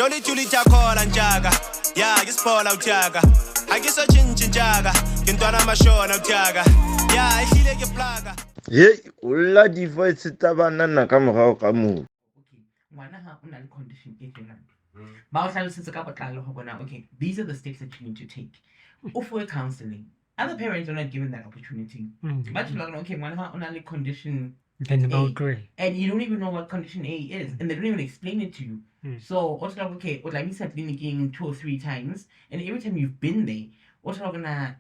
Jolly Julie Jacola and Jaga. Yeah, I just fall out Jaga. I guess I change Jaga. Can do my show and Jaga. Yeah, I feel like a plaga. Hey, Ulla device tabanana kamera kamu. Condition okay, these are the steps that you need to take. Or for counseling. Other parents are not given that opportunity. But you're like, okay, only condition A, and you don't even know what condition A is, and they don't even explain it to you. So, also like, okay, like me said, clinicking 2 or 3 times, and every time you've been there, also like gonna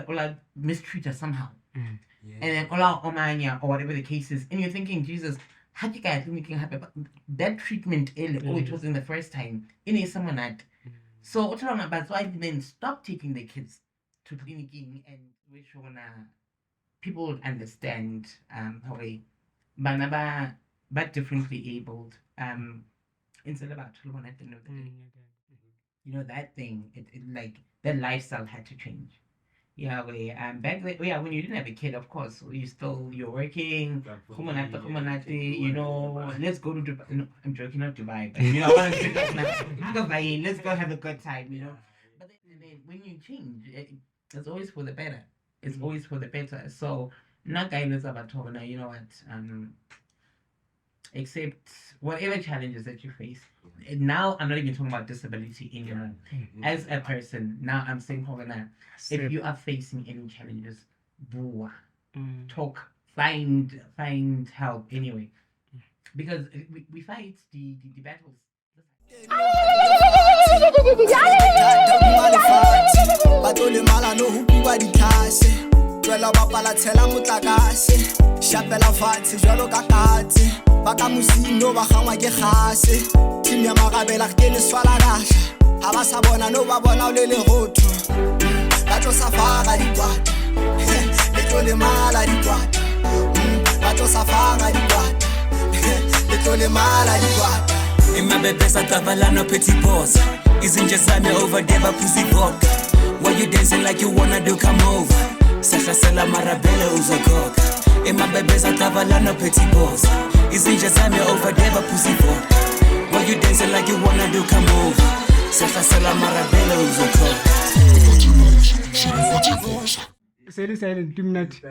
or mistreat us somehow. And then or whatever the case is, and you're thinking, Jesus, how do you guys making happen? But that treatment, it was in the first time, in someone that. So, also like, but so I then stop taking the kids to clinicking, and we're showing people would understand how but differently abled. Instead of actually one at the end of the day. You know, that thing, it like that lifestyle had to change. Yeah, back then, when you didn't have a kid, of course, you're working, you know, let's go to Dubai. No, I'm joking, not Dubai, but you know, let's go have a good time, you know. But then when you change, it's always for the better. It's always for the better. So, not guidance about talking, you know what, accept whatever challenges that you face. And now I'm not even talking about disability anymore. As a person, now I'm saying, if you are facing any challenges, talk, find help anyway. Because we fight the battles. Shapela fatshe jwalo ka katse ba ka mosino ba gangwa ke gase team ya magabela ke le swala dasha ha ba sa bona no ba bona o le legotho ba tlo safara dikwata le tlo le mala dikwata ba tlo safara dikwata le tlo le mala dikwata Imabebesa tavalano petit boss Isn't just me over there ba pussy vodka Why you dancing like you wanna do come over Sahlasela marabele uzogoka Imabebesa tavalano petit boss Isn't just me over there ba pussy vodka Why you dancing like you wanna do come over Sahlasela marabele uzogoka Silent,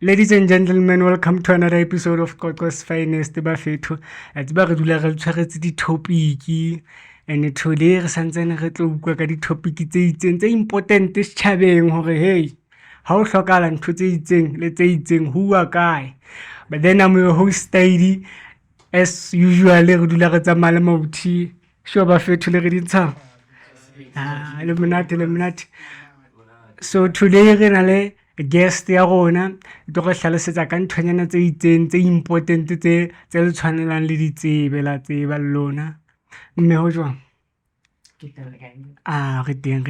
Ladies and gentlemen, welcome to another episode of Qwaqwa's Finest TshepoThato. It's ba re dula re tshwaretse di topic and today re santsane re tlo utlwa ka di topic tse itseng tse important setjhabeng hore hey ha o hlokahala ntho tse itseng le tse itseng ho bua kae. But then I'm your host Staidy, as usual re dula re tsamaya le mauthi sure ba fetho le re ditsha le monate. So today re na le guest ya rona tlo go hlalosetsa ka nthonyana tse itseng tse important tse le tshwanelang le ditsebe la tseba lona mme ho jwang re teng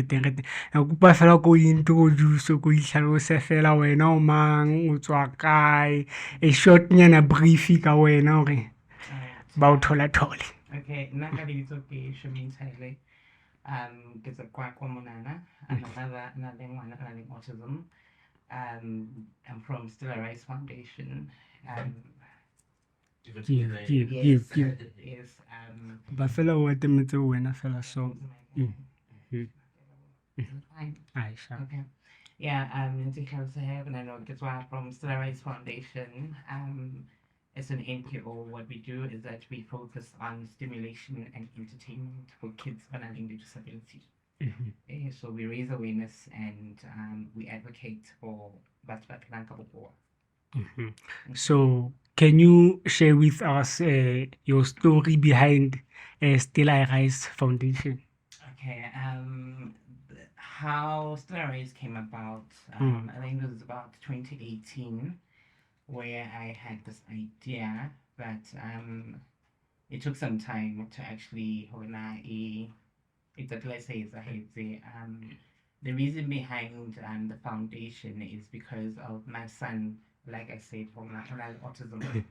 a kupa fela go introduce go ihlalose fela wena o mang o tswa kae a short nyana brief ka wena hore ba o thola thole. Okay, nna ka ditso ke Charamaine Thaele. Ke tsa Qwaqwa monana, another ngwana a nang le autism. I'm from LeeRoy Foundation. Yes. Ba fela o atemetse wena fela so. Aisha. Okay. Yeah, into cancer and I know that's why I'm from LeeRoy Foundation. As an NPO, what we do is that we focus on stimulation and entertainment for kids having disabilities. So we raise awareness and we advocate for So can you share with us your story behind LeeRoy Foundation? Okay, how LeeRoy came about, I think it was about 2018 where I had this idea that it took some time to actually the reason behind the foundation is because of my son, like I said, for autism.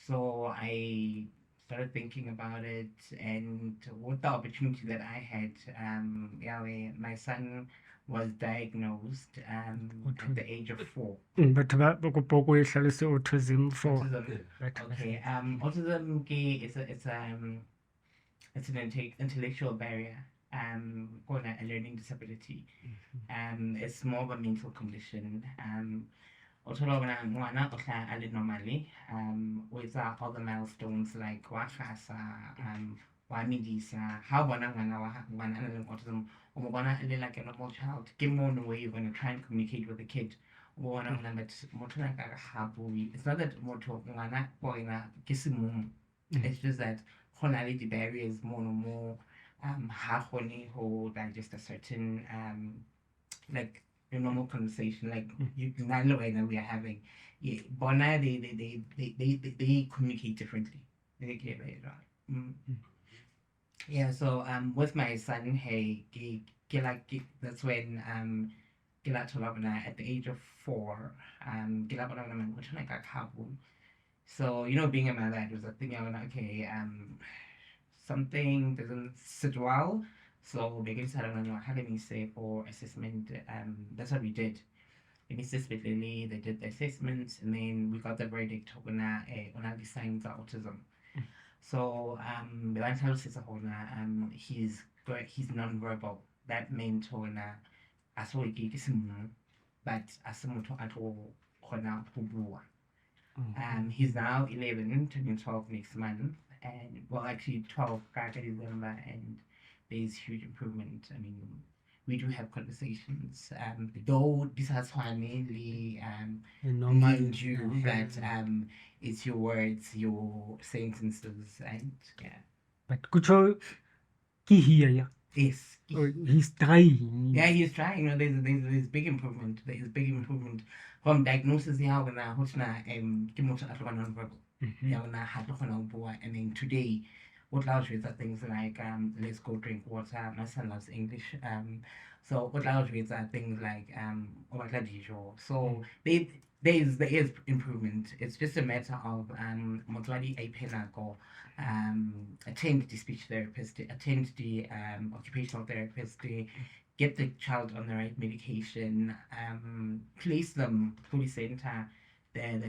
So I started thinking about it, and with the opportunity that I had, my son was diagnosed at the age of 4. But autism for Okay, autism it's it's an intellectual barrier, or a learning disability. It's more of a mental condition. O thola hore ngwana o hlaha a le normally, o etsa all the milestones like wa kgasa, wa medisa. Ha o bona ngwana a nang le autism, o mo bona le like a normal child. Ke mono where you're going to try and communicate with the kid. It's not that ngwana o ena ke semumu. It's just that the barriers more ha kgone ho digest a certain like your normal conversation, like you we are having. Yeah, Bona they communicate differently. They get it right. Yeah, so with my son, hey, that's when at the age of 4, so being a mother, it was a thing. I was like, okay, something doesn't sit well. So we decided on how do we say for assessment. That's what we did. In Lily, they did the assessments, and then we got the verdict on the signs of autism. So the one time he's non-verbal. That meant I saw but as he's now 11, turning 12 next month, and well, actually 12 December, and there's huge improvement. I mean, we do have conversations. Though this has mainly mind you that it's your words, your sentences, and yeah. But kucho ki here. Yes. He's trying. Yeah, he's trying. There's big improvement. There's big improvement from diagnosis. Yeah, when I non-verbal. Yeah, when I had and then today, what allows you is things like let's go drink water. My son loves English. So what allows you is things like so there is improvement. It's just a matter of attend the speech therapist, attend the occupational therapist, get the child on the right medication, place them fully center that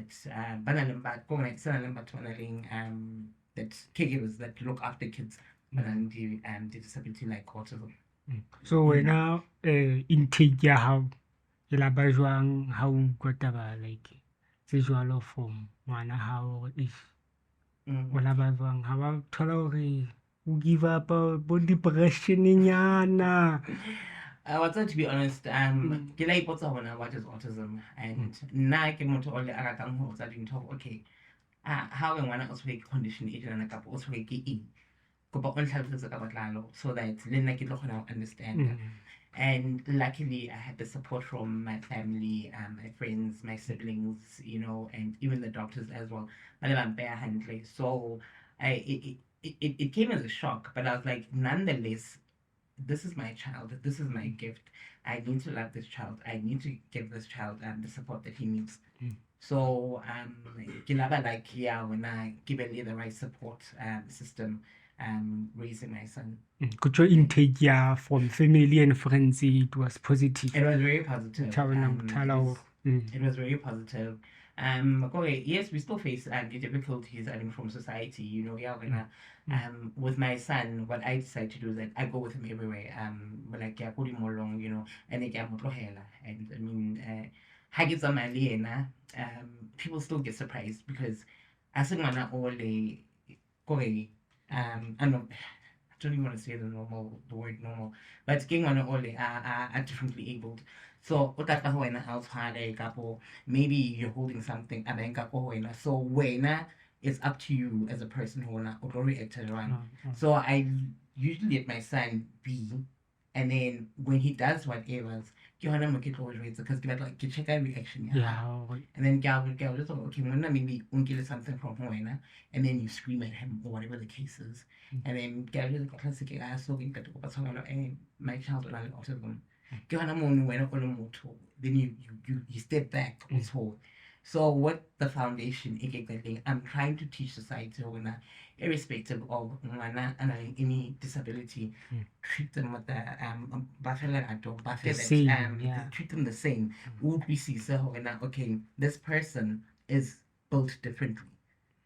that caregivers that look after kids and the disability like autism. So when now intake ya hao e la ba jwang ha o utlwa taba like se jwalo from ngwana hao is o la ba jwang ha ba thola hore o give up bo depression nyana? To be honest, ke la ipotsa hona what is autism, and nna ke motho o le a ratang ho tsa dintho. Okay, how ngwana o tshwere condition e tjena kapa o tshwere ke eng, kopa o ntlhalosetse ka botlalo so that le nna ke tlo kgona ho understand. And luckily I had the support from my family, my friends, my siblings, and even the doctors as well. So it came as a shock, but I was like, nonetheless, this is my child, this is my gift. I need to love this child. I need to give this child the support that he needs. So when I give the right support system, raising my son. Could you intake from family and friends? It was positive. It was very positive. It was very positive. Yes, we still face the difficulties from society. With my son, what I decide to do is that I go with him everywhere. Like I put him along, and I and I mean, people still get surprised because I think I don't even want to say the word normal, but getting on only are differently abled. So maybe you're holding something so when it's up to you as a person who will react around. So I usually let my son be, and then when he does whatever, because like check out reaction. And then girl just okay, maybe unkill something from Hoena, and then you scream at him or whatever the case is. And then girl just classic my child will have autism. Then you step back also. So what the foundation I'm trying to teach society irrespective of any disability, treat them with the treat them the same. Would we see okay, this person is built differently.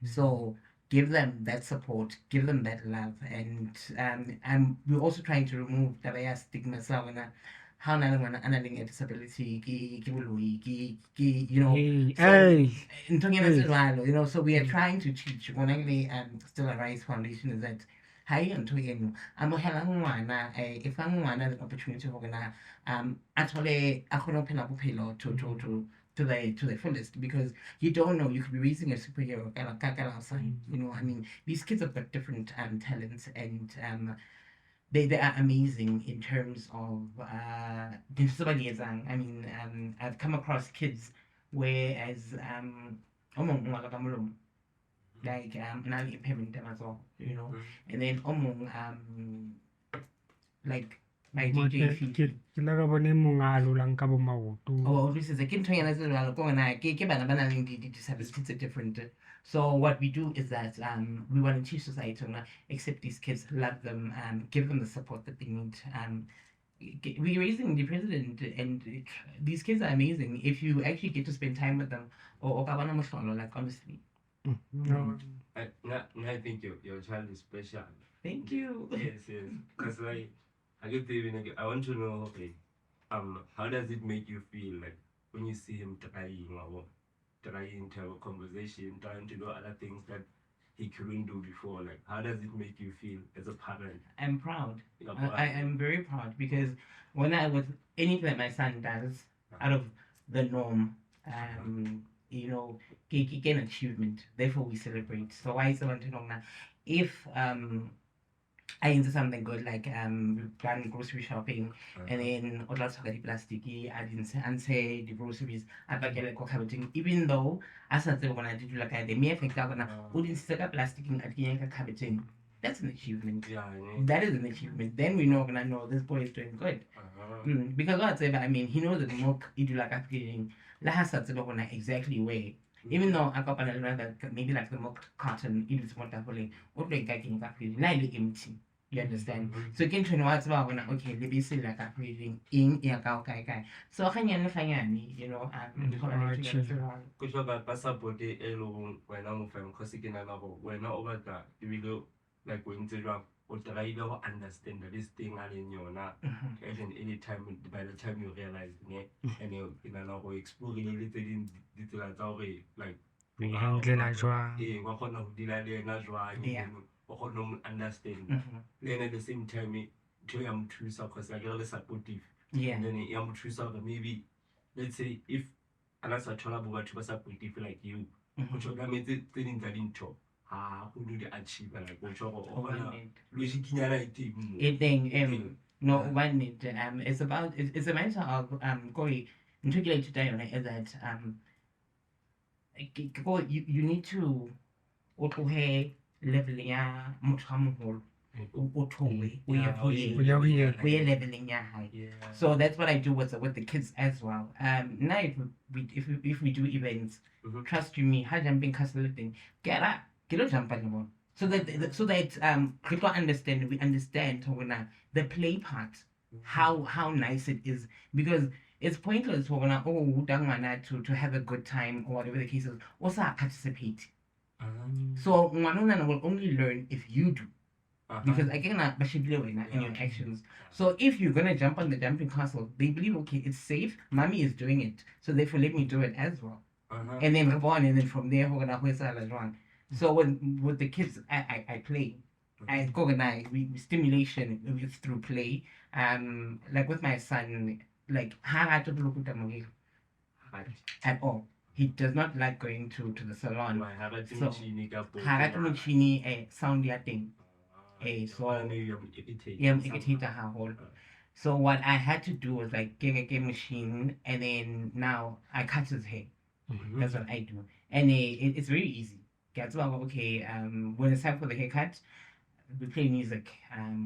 So give them that support, give them that love, and we're also trying to remove that stigma. So how a disability, you know, you know, so we are trying to teach. Still a Rise Foundation is that hi ntho eno amohela ngwana if ngwana the opportunity ho gona actually a kgone ho phela bophelo to the fullest, because you don't know, you could be raising a superhero outside, you know. I mean, these kids have got different talents, and they are amazing in terms of I mean, I've come across kids whereas like an impairment as well, you know, and then like my DJ feed. Oh, this is a kid disabilities are different. So what we do is that we want to teach society to accept these kids, love them, give them the support that they need. We're raising the president, and these kids are amazing if you actually get to spend time with them. Like honestly. No, I think your child is special. Thank you. Yes, because like I want to know, okay, how does it make you feel like when you see him trying to have a conversation, trying to do other things that he couldn't do before? Like, how does it make you feel as a parent? I'm proud. I am very proud, because when I was anything that my son does out of the norm, you know, gain achievement. Therefore, we celebrate. So I want to know now if I into something good, like we've done grocery shopping, and then lots of plastic, I didn't say the groceries, I get like even though as I said when I did like the mere effect of wouldn't set up plastic in cabiting. That's an achievement. Yeah, that is an achievement. Then we know this boy is doing good. Because whatever, I mean, he knows that the milk you do like upgrading exactly where. Even though I got that maybe like the milk carton, it is wonderfully, what like empty. You understand? So again, to know what's about when okay, let me see like upgrading in guy. So you know, support when I'm when over that we go like when or try to understand that this thing in your and any time by the time you realize and you know explore a little in like understand. Then at the same time I'm true because I get supportive. Yeah. And then I'm true maybe let's say if unless I try to supportive like you, which I mean things that didn't talk. Who do they achieve like no one need it's about it's a matter of going into today on is that you need to leveling we're leveling high. So that's what I do with the kids as well. Now if we do events, trust you me, high jumping castle thing, get up. So that people understand, we understand the play part, how nice it is, because it's pointless for to have a good time or whatever the case is. Also participate. So one will only learn if you do. Because again, in your actions. So if you're gonna jump on the jumping castle, they believe okay, it's safe. Mommy is doing it, so therefore let me do it as well. And then go on, and then from there, so with the kids, I play. I go and we stimulation it's through play. Like with my son, like at all. He does not like going to the salon. So sound thing. So what I had to do was like get a machine, and then now I cut his hair. That's what I do, and it's very easy. Okay, when it's time for the haircut, we play music,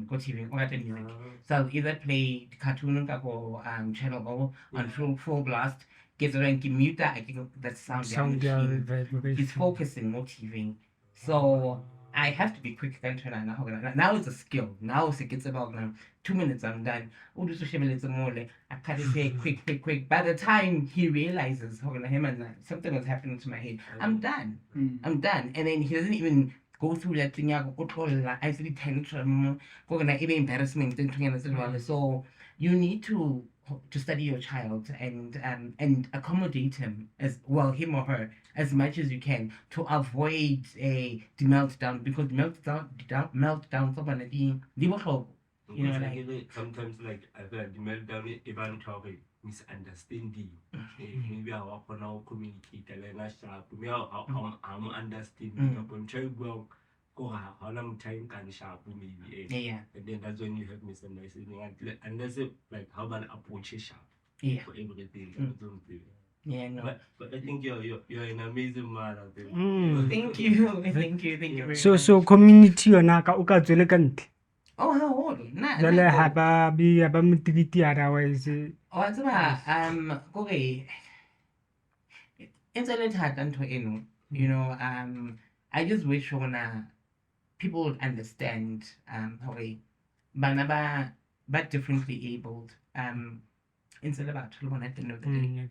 go TV, or music. So I'll either play cartoon or channel O on full blast, get around, give mute that, I get that sound. It's focusing, more TV. So I have to be quick then turn on. Now it's a skill. Now it's about 2 minutes, I'm done. I cut his hair quick. By the time he realizes something was happening to my head, I'm done. I'm done. And then he doesn't even go through that thing ya go tlolla actually tantrum go gonna even embarrassment so you need to study your child and accommodate him as well, him or her, as much as you can to avoid the meltdown, because meltdown so gonna be you know, like sometimes like I feel like the meltdown even talking misunderstanding. Maybe I work on our communicate and I sharp. Maybe I'm understanding upon child well. Go how long time can sharp maybe. Yeah. And then that's when you have misunderstanding. Unless like how man approach sharp. Yeah. For everything. Yeah, no. But I think you're an amazing man out there. Thank you very So community yona ka o ka tswele ka ntle. Oh, how old? Jale ha ba motikiti otherwise. Oh, it's about okay. It's a little hard to you know, I just wish people would understand how banaba but differently abled instead about children at the end of the day.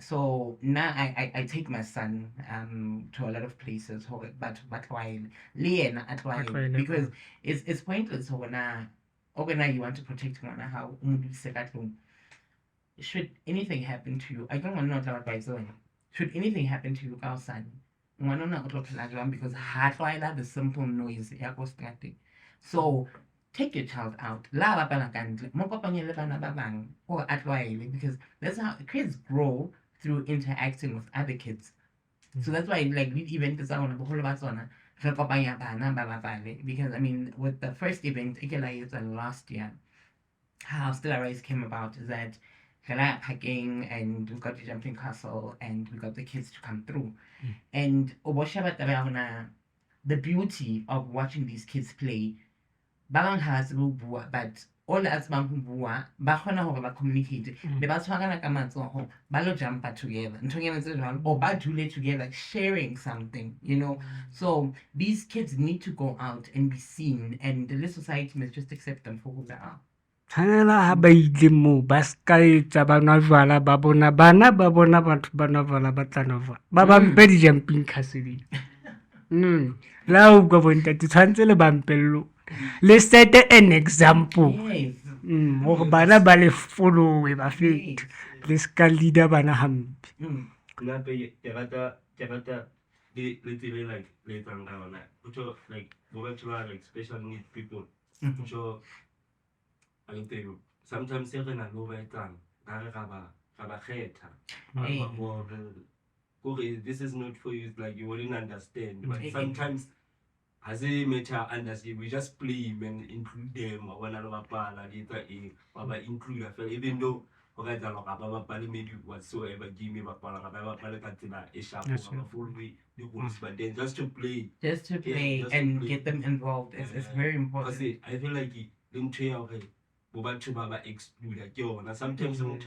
So now I take my son to a lot of places but while because it's pointless when you want to protect one how should anything happen to you, I don't want to know about by zone. Should anything happen to you, our son, because the simple noise. So take your child out. Because that's how kids grow, through interacting with other kids. So that's why like we event is on because I mean with the first event last year, how Still Arise came about is that packing and we got the jumping castle and we got the kids to come through. And the beauty of watching these kids play, but all as ba communicate jump together or together, sharing something, you know. So these kids need to go out and be seen, and the society must just accept them for who they are. Tshwanela ha ba ile moo ba ska etsa bana jwala ba bona bana ba bona batho bana jwala ba tla nova ba mpe di-jumping castle. La o go bontate tshwantse le bampello le set an example. Hore bana ba le follow ba fete le ska leader bana hampe. Ke rata le like le tsanga ona like go back to like special needs people. So I think sometimes you're gonna know better. This is not for you. It's like you wouldn't understand. But sometimes, as a matter understand, we just play and include them. Or one another include your friend, even though maybe whatsoever give me but then just to play. And get them involved. It's very important. I feel like exclude sometimes something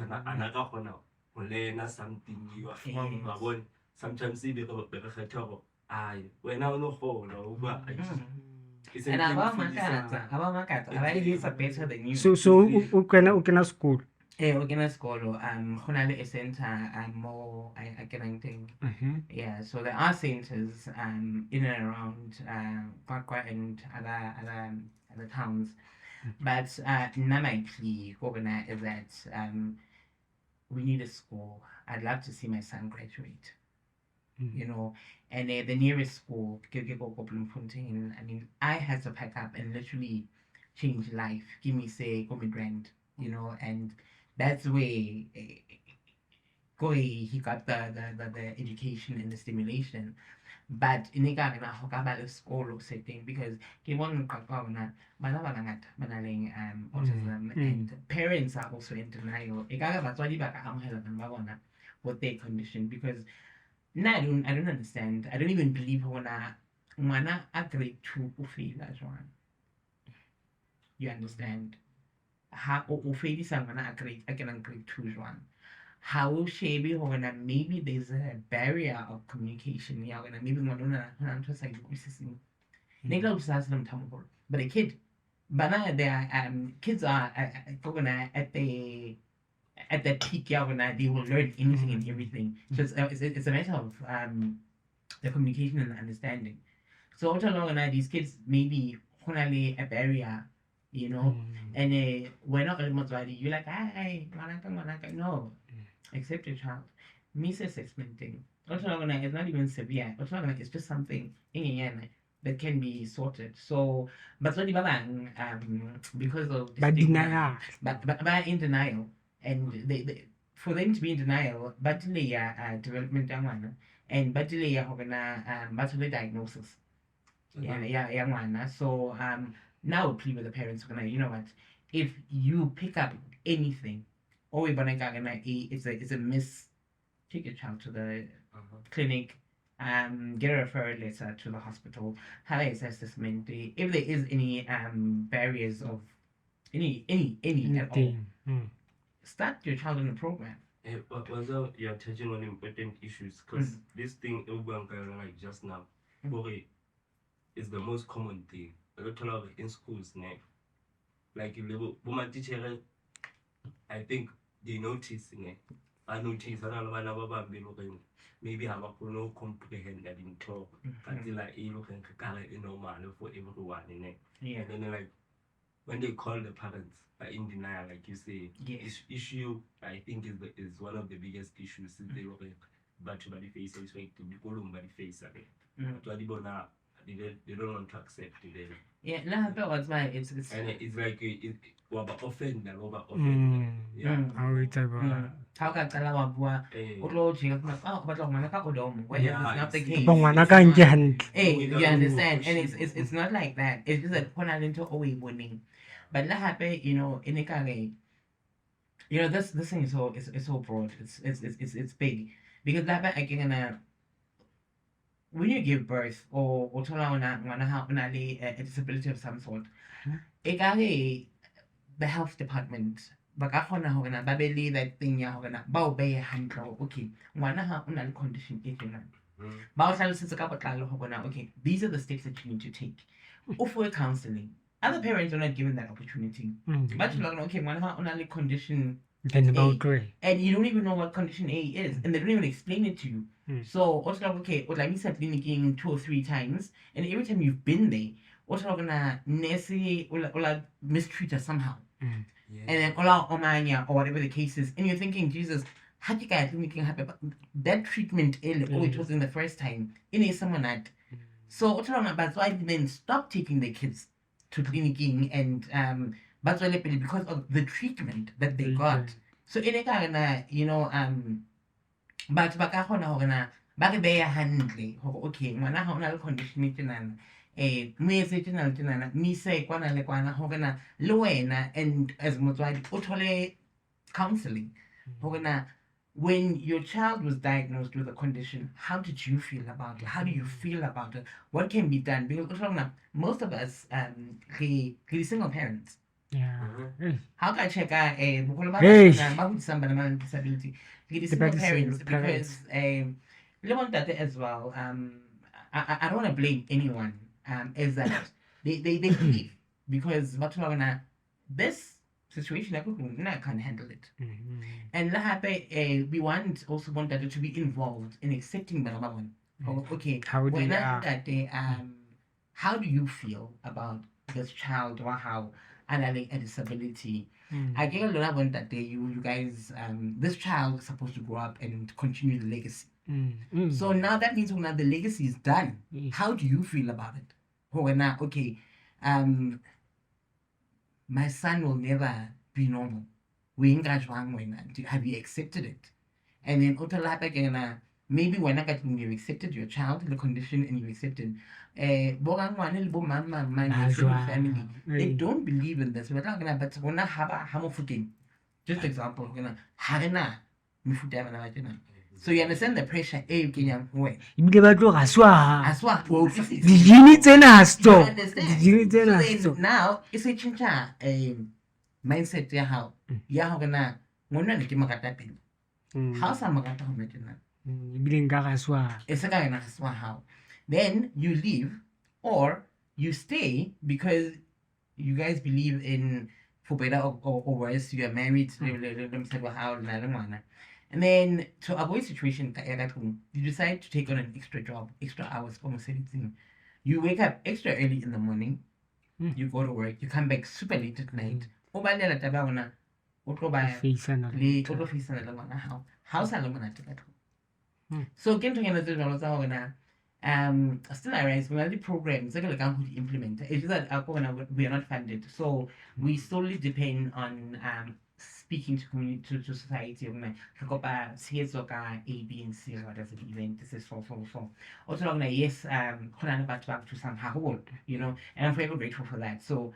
you are sometimes when I no and better than you. So o kena school. O kena school a center more I can think. Yeah, so there are centers in and around Qwaqwa and other towns. But Namaikli organized is that we need a school. I'd love to see my son graduate. You know, and the nearest school, I mean, I had to pack up and literally change life. Give me say, go me grand, you know, and that's where he got the education and the stimulation. But in the school setting, because autism and parents are also in denial with their condition, because now I don't understand. I don't even believe when a grade 2 fail as one. You understand? How fail is a grade 2 one. How shabby maybe there's a barrier of communication. Maybe but a kid, kids are at the peak, they will learn anything and everything. So it's a matter of the communication and the understanding. So what along and these kids maybe only a barrier, you know, and we're not really you're like, hey, no, accept your child. Misassessment thing. It's not even severe. It's just something that can be sorted. So, but what because of But denial. but in denial, and they for them to be in denial, but development and but but diagnosis. Yeah. So now plead with the parents. You know what? If you pick up anything, it's a miss. Take your child to the clinic, get a referral letter to the hospital, have an assessment. If there is any barriers of any at all, start your child in the program. Also, you're touching on important issues because this thing like just now, is the most common thing. A lot of in schools now, like if the teacher, I think they notice I notice maybe have a no comprehend that in talk until like you can normal for everyone in it. Yeah. And then like when they call the parents in denial, like you say, Yes. issue I think is one of the biggest issues since they were but to the face is like to be called by the face they don't want to accept it. Yeah, no, but what's my it's and it's like it offend. Yeah. How it's how can tell what where it's not the case. Hey, you understand? And it's not like that. It's just that when I into always winning. But that happen, you know, in a way, you know, this thing is so broad. It's big. Because that again when you give birth or a disability of some sort, the health department babeli that thing okay condition okay, these are the steps that you need to take. Or for counseling. Other parents are not given that opportunity. But okay, condition A, and you don't even know what condition A is, and they don't even explain it to you. So also okay, like you said, clinicing 2 or 3 times, and every time you've been there, also gonna mistreat us somehow. And then omania or whatever the case is, and you're thinking, Jesus, how you guys thinking happy? But that treatment it was in the first time, in someone that. So that's why they then stop taking their kids to clinicing and but because of the treatment that they got. So in a you know but baka beya hantle okay ngwana ha ona le condition tsenana me se tsenana me se kwana le kwana hogana le wena, and as motswadi o thole counseling hogana. When your child was diagnosed with a condition, how did you feel about it? How do you feel about it? What can be done? Because most of us we single parents. Yeah. How can I check somebody with disability? Single parents because they want that as well. I don't want to blame anyone. Is that they believe because this situation I can't handle it. And we also want that to be involved in accepting the one. Okay, how do you how do you feel about this child or how a disability? I get a lot of that you guys this child is supposed to grow up and continue the legacy. So now that means when the legacy is done, how do you feel about it? Okay, my son will never be normal. Have you accepted it? And then maybe when you've accepted your child, the condition, and you accepted family, they don't believe in this. But when I have just example, so you understand the pressure now it's a chincha mindset how how then you leave or you stay because you guys believe in for better or worse, you are married, and then to avoid situation you decide to take on an extra job, extra hours for 17. You wake up extra early in the morning, you go to work, you come back super late at night. Obalela taba ona o tlo ba le o tlo facana le ngwana hao. How sa le monate ka thoko. So ke ntho e ngata tse jwalo tsa hore na still I realize we have the programs tse ke lekang ho di implement. It's just that we are not funded. So we solely depend on speaking to community, to society. Tshehetso ka A, B, and C. What does the event? This is so. Also, yes, to some haholo, you know, and I'm very grateful for that. So,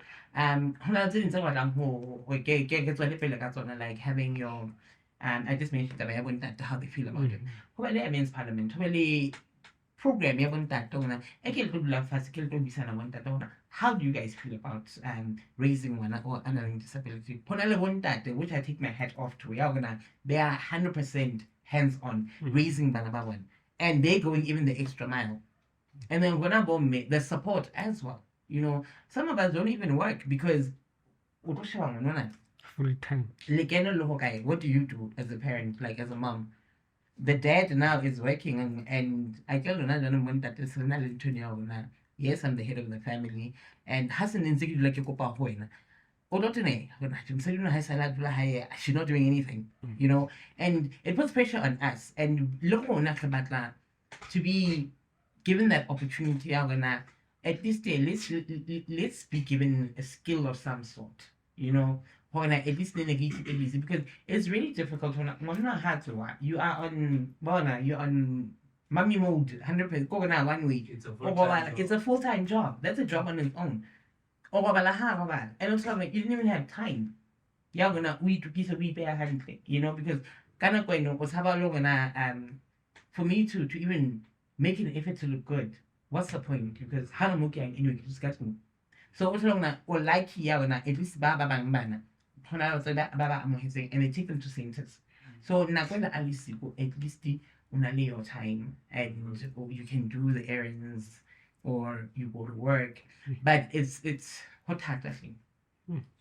like having your, I just mentioned that I haven't that how they feel about it. Well, I mean, Parliament, well, program, you haven't that donor. I can't do love fast, I can't be that donor. How do you guys feel about raising one or another disability? Which I take my hat off to. They are 100% hands-on raising one, and they're going even the extra mile. And then when I the support as well. You know, some of us don't even work because full time. What do you do as a parent, like as a mom? The dad now is working, and I tell you that yes, I'm the head of the family, and Hassan insecure like she's not doing anything, you know, and it puts pressure on us. And look to be given that opportunity, at least let's be given a skill of some sort, you know. At least easy, because it's really difficult when you are on mommy mode 100%. 1 week. It's a full-time job. That's a job on its own. And it's like you didn't even have time. Yeah, we you know, because for me to even make an effort to look good, what's the point? Because how am I anyway just get me. So what's wrong or like at least baba and they take them to centers. So at least unale your time, and you can do the errands or you go to work, but it's hot I think.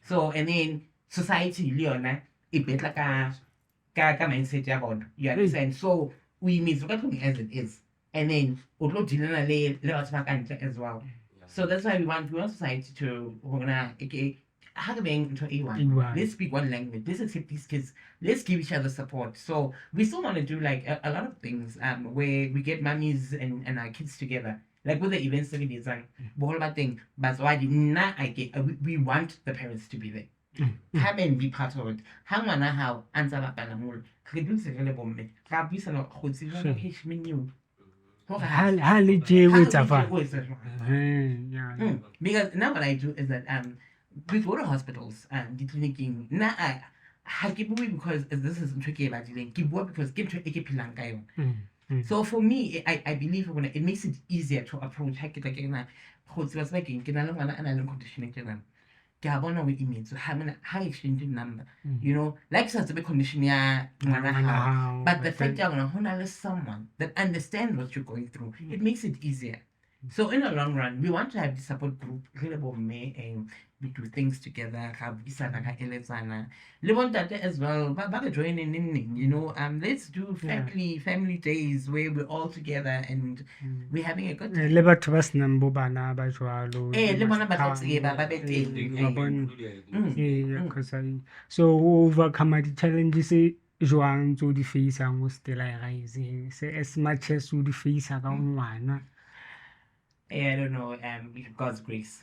So and then society Leona it bet like a mindset about you understand. So we meet as it is, and then as well. So that's why we want society to let's speak one language. Let's accept these kids. Let's give each other support. So we still want to do like a lot of things where we get mummies and our kids together. Like with the events that we design, thing. But why we want the parents to be there. Come and be part of it. How answer because now what I do is that we go to hospitals and the clinicing because this is tricky about dealing because so for me I believe when it makes it easier to approach conditioning how exchanging number, you know, like such a condition, but the fact that someone that understands what you're going through, it makes it easier. So in the long run, we want to have the support group, and we do things together. We want that as well. But joining in, you know, let's do family days where we're all together and we're having a good time. So overcome the challenges. Joang to the face and was still rising. As much as to the face around one. I don't know, God's grace.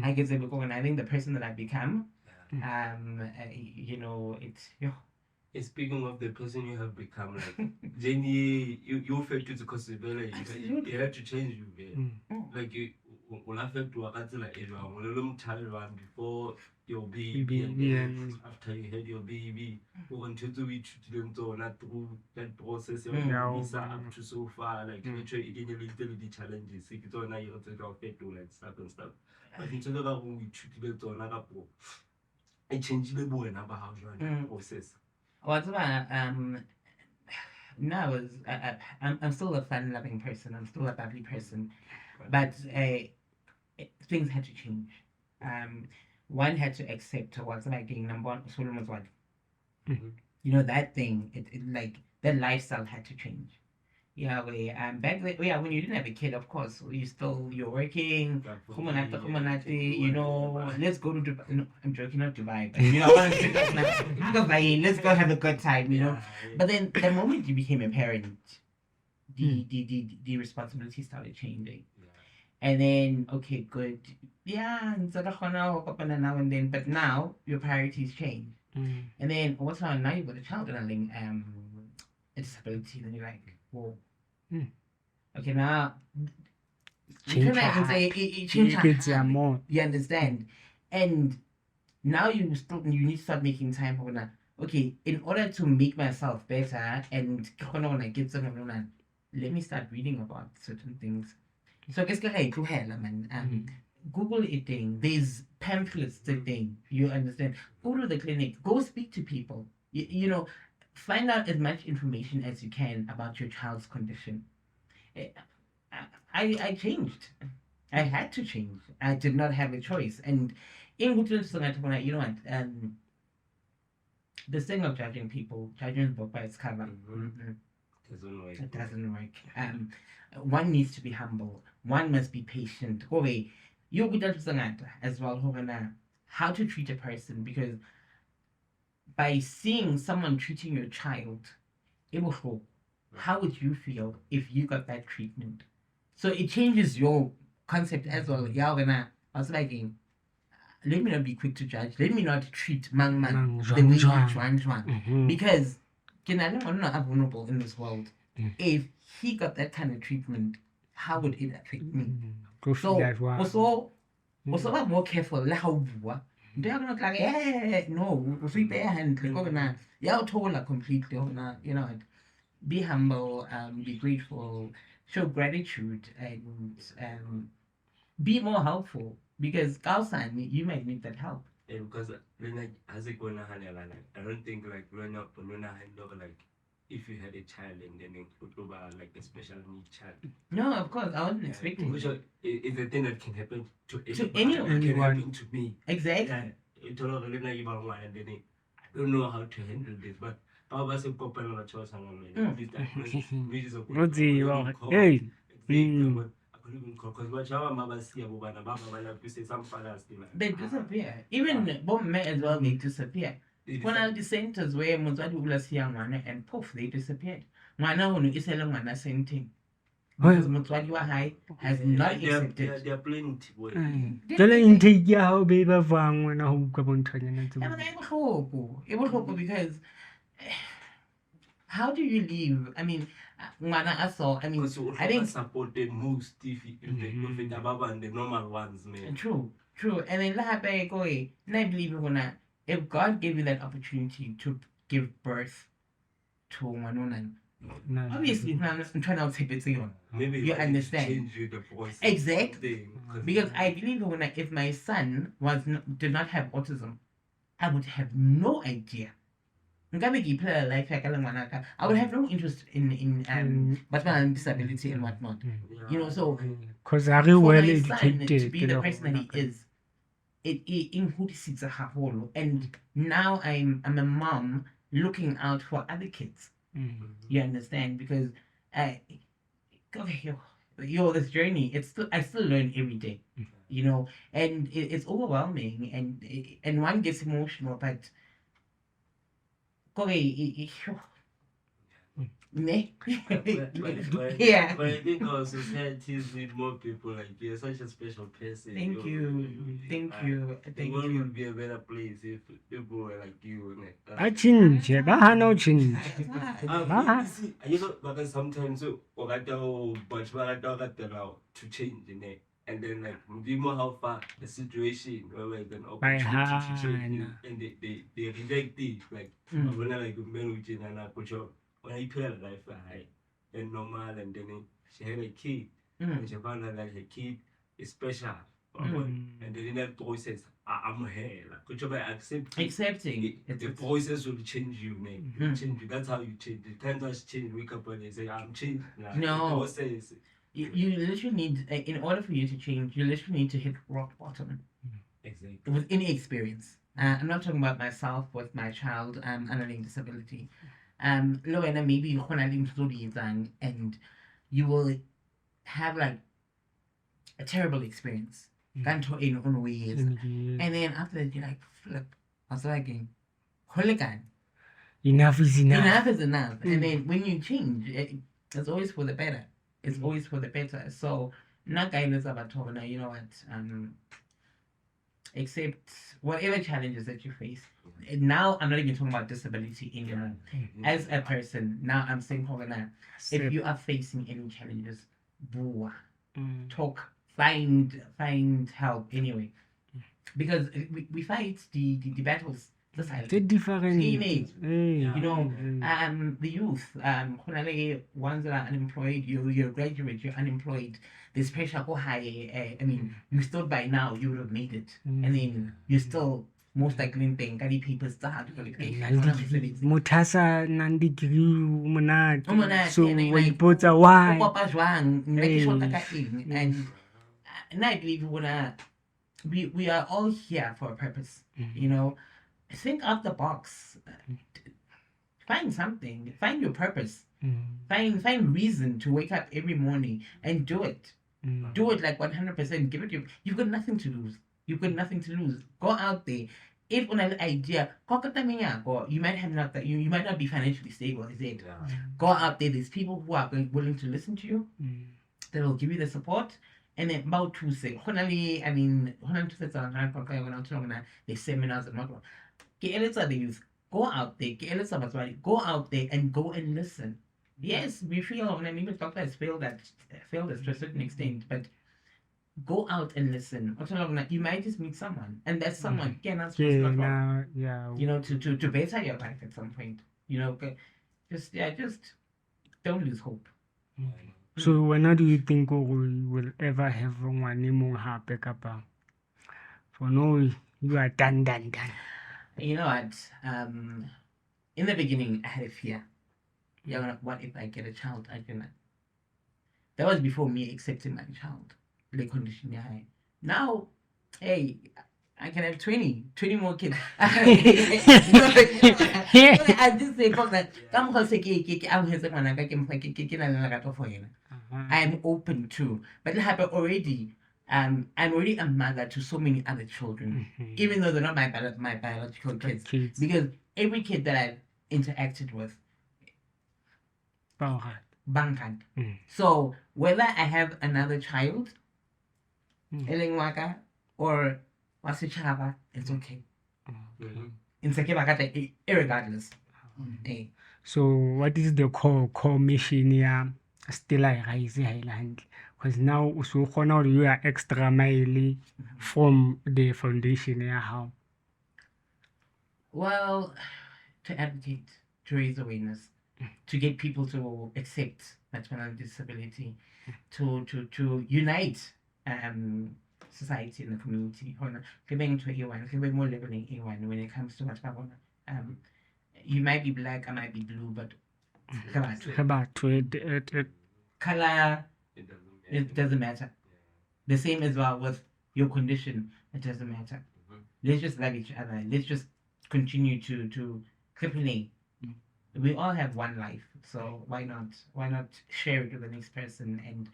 I guess when I think the person that I've become, you know, it's speaking of the person you have become, like Jenny, you felt to consider you had to change you, like you will affect to like everyone child before your baby, and after you had your baby, you wanted to reach them to not through that process up to so far, like literally it didn't little the challenges. If you don't know you have to affect to like stuff and stuff. But in terms of when we treat them to another I changed the boy and about how you process. Now I'm still a fun-loving person. I'm still a bubbly person, but things had to change. One had to accept what's like being number one. Solomon's what, you know, that thing. It like that lifestyle had to change. Yeah, back then, when you didn't have a kid, of course, you're working. Come on, let's go to Dubai. No, I'm joking, not Dubai, but let's go have a good time, But then the moment you became a parent, the responsibility started changing. And then, okay, good. Yeah, now and then, but now your priorities change. And then also now you've got a child and a disability, then you're like, whoa. Okay, now you understand, and now you need to start making time for that. Okay, in order to make myself better and get someone, let me start reading about certain things. So Google it, there's pamphlets thing, you understand. Go to the clinic, go speak to people, find out as much information as you can about your child's condition. I changed. I had to change. I did not have a choice. And in this thing of judging people, judging a book by its cover, it doesn't work. One needs to be humble. One must be patient. Okay, you could as well how to treat a person, because by seeing someone treating your child, how would you feel if you got that treatment? So it changes your concept as well. I was like, let me not be quick to judge. Let me not treat man the way Juan. Because I'm not vulnerable in this world. If he got that kind of treatment, how would it affect me? So also I'm more careful. They're not like, no, completely, be humble, be grateful, show gratitude, and be more helpful, because you might need that help. Yeah, because as it going I don't think like if you had a child and then it would like a special needs child. No, of course, I wasn't expecting. Which is a thing that can happen to anyone. It can happen to me. Exactly. I don't know how to handle this, but I was a couple of choice they disappear. Even bomb men as well, they disappear. When I the centers where and poof, they disappeared. Same thing. Because High has not accepted. They are plenty. Because how do you leave? I mean, I think supported most if the normal ones, man. True. And then I believe if God gave you that opportunity to give birth to one, obviously I'm trying to take it to you. Maybe you understand. Change the voice. Exactly. Because I believe if my son did not have autism, I would have no idea. I would have no interest in disability and whatnot. So because for well my son educated to be the person that he is, and now I'm a mom looking out for other kids. You understand? Because this journey, I still learn every day. And it's overwhelming, and one gets emotional, but But yeah. But I think our societies need more people like you. You're such a special person. Thank you. The world would be a better place if people were like you. Because sometimes to change, and then like be more how far the situation where we're going to change, and they reject it like when I like men which when I put a life high and normal, and then she had a kid, and she found out that her kid is special, and then in that process I'm here like accepting the process will change you, man. Change you. That's how you change. You can't just change, wake up and say I'm changed. No. You literally need, in order for you to change, you literally need to hit rock bottom. Exactly. With any experience. I'm not talking about myself with my child underlying disability. maybe you and you will have like a terrible experience. Can't in on ways. And then after that, you're like, flip. I was like, hooligan. Enough is enough. Enough is enough. And then when you change, it's always for the better. It's always for the better. So, not guidance about now, you know what? Accept whatever challenges that you face. Now, I'm not even talking about disability anymore. As a person, now I'm saying, if you are facing any challenges, talk, find help anyway. Because we fight the battles. They're different. Teenage, you know, the youth, ones that are unemployed, you're a graduate, you're unemployed. This pressure go high. I mean, you thought by now you would have made it, and then you still most likely think any papers start Mutasa Nandi so we put a why and I believe we are all here for a purpose, you know. Think out the box. Find something. Find your purpose. Find reason to wake up every morning and do it. Do it like 100%. Give it you've got nothing to lose. You've got nothing to lose. Go out there. If on an idea, you might have not you might not be financially stable, is it? Go out there. There's people who are willing to listen to you. That will give you the support. And then about to say, I mean, the seminars and whatnot. The youth, go out there and go and listen. Yes, we feel maybe doctors failed us to a certain extent, but go out and listen. You might just meet someone, and that someone can answer you know, to better your life at some point. You know, just don't lose hope. So when do you think we will ever have one more happy kappa? For no, you are done. You know what? In the beginning, I had a fear. What if I get a child? That was before me accepting my child. The condition high. Now, hey, I can have 20 more kids. I just say, fuck that. I am open to. But already, I'm already a mother to so many other children, even though they're not my biological kids. Because every kid that I've interacted with, Bankan. So whether I have another child, or Wasichava, it's okay. Irregardless. So what is the core mission here? Still I rise Highland. Because now you are extra mile from the foundation here. How? Well, to advocate, to raise awareness, to get people to accept maternal disability, to unite society and the community. More leveling A1 when it comes to what you might be black, I might be blue, but color, it doesn't matter. The same as well with your condition, it doesn't matter. Let's just love each other. Let's just continue to crippling. We all have one life, so why not share it with the next person and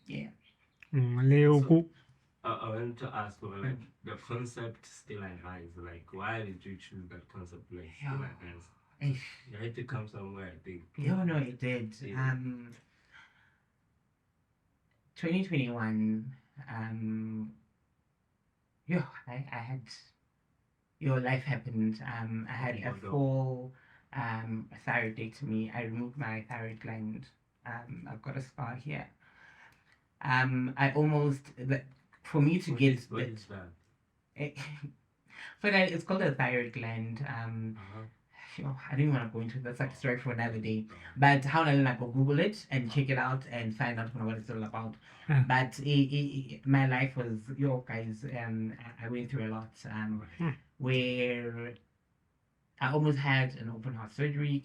yeah. I want to ask, like, the concept still arise. Like, why did you choose that concept? Like, still arise. You had to come somewhere, I think. No, it did. 2021. I had. Your life happened. I had a full thyroidectomy. I removed my thyroid gland. I've got a scar here. I almost for me to get what is that? For that, it's called a thyroid gland. I didn't want to go into it. That's like a story for another day. But how I go Google it and check it out and find out what it's all about. But my life was, guys. I went through a lot. Where I almost had an open heart surgery.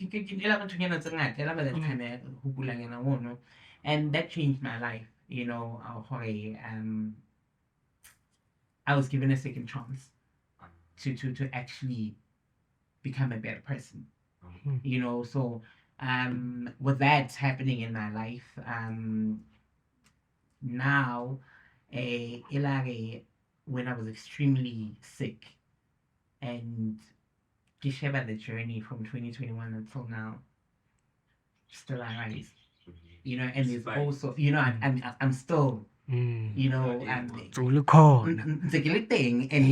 And that changed my life. You know, I was given a second chance to actually become a better person. You know, so with that happening in my life, now ilare when I was extremely sick and Gisheba the journey from 2021 until now still arise. You know, and there's also, you know, I'm still, you know, thing and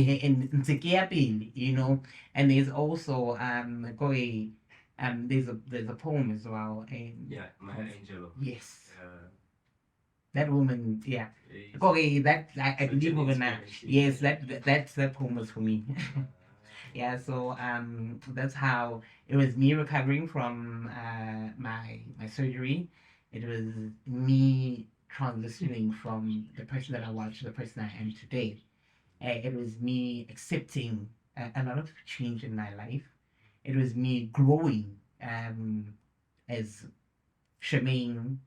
you know, and there's also there's a poem as well, and Maya Angelou. yes, that woman, okay, that I believe her now. Yes, that poem was for me. Yeah, so that's how it was me recovering from my surgery. It was me transitioning from the person that I was to the person I am today. It was me accepting a lot of change in my life. It was me growing as Charamaine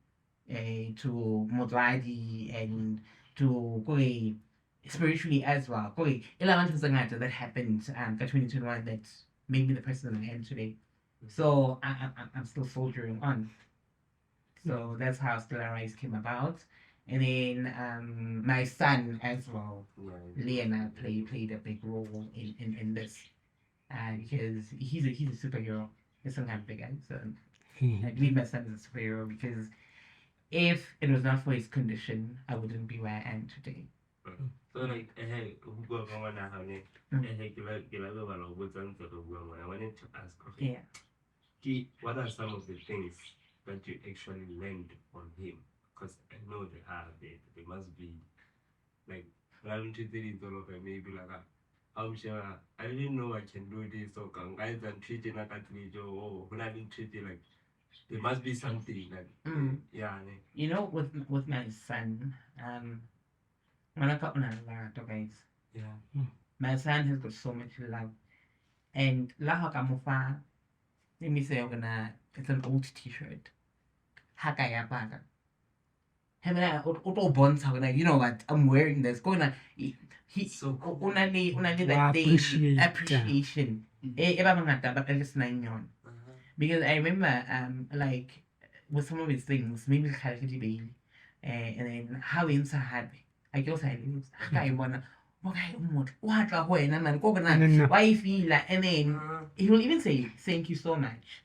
to Modwadi and to Koi spiritually as well. Koi element was that happened in 2021 that made me the person that I am today. So I'm still soldiering on. So that's how Still Arise came about. And then my son as well, Leona, played a big role in this. Because he's a superhero. He's some kind of big guy. So I believe my son is a superhero because if it was not for his condition, I wouldn't be where I am today. So like, hey, I wanted to ask, okay, what are some of the things that you actually learned from him? Because I know they must be like, maybe like I'm sure I didn't know I can do this, or guys and treating like or when I didn't treat it like there must be something like you know, with my son, when I got on a lot, guys. My son has got so much love. And laha kamufa, let me say it's an old t-shirt. Hakaya baga. You know what? I'm wearing this. Going on he so cool. Unali that day appreciation. Because I remember like with some of his things, maybe and then how inside I guess I wanna why you feel like, and then he will even say thank you so much.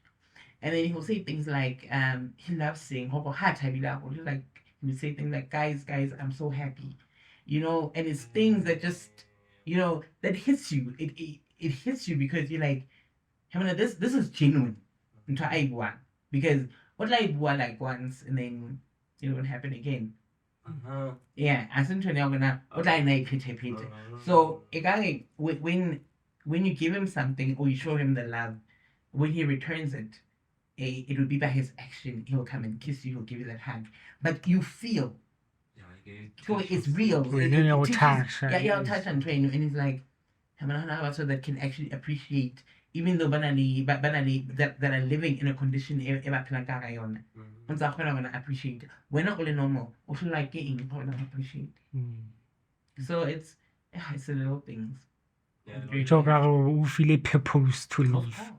And then he'll say things like he loves saying like he would say things like guys I'm so happy, you know. And it's things that just, you know, that hits you. It hits you because you're like, I mean, this is genuine into Aibua, because what Aibua like once and then it won't happen again. Yeah, I think what I like pity. So when you give him something or you show him the love, when he returns it, it will be by his action. He'll come and kiss you. He'll give you that hug, but you feel. So it's real. You'll touch. You'll touch and train, and it's like, so that can actually appreciate, even though banally that are living in a condition once I'm gonna appreciate. We're not really normal. Also like getting, but not appreciate. So it's the little things. So who feel purpose to live.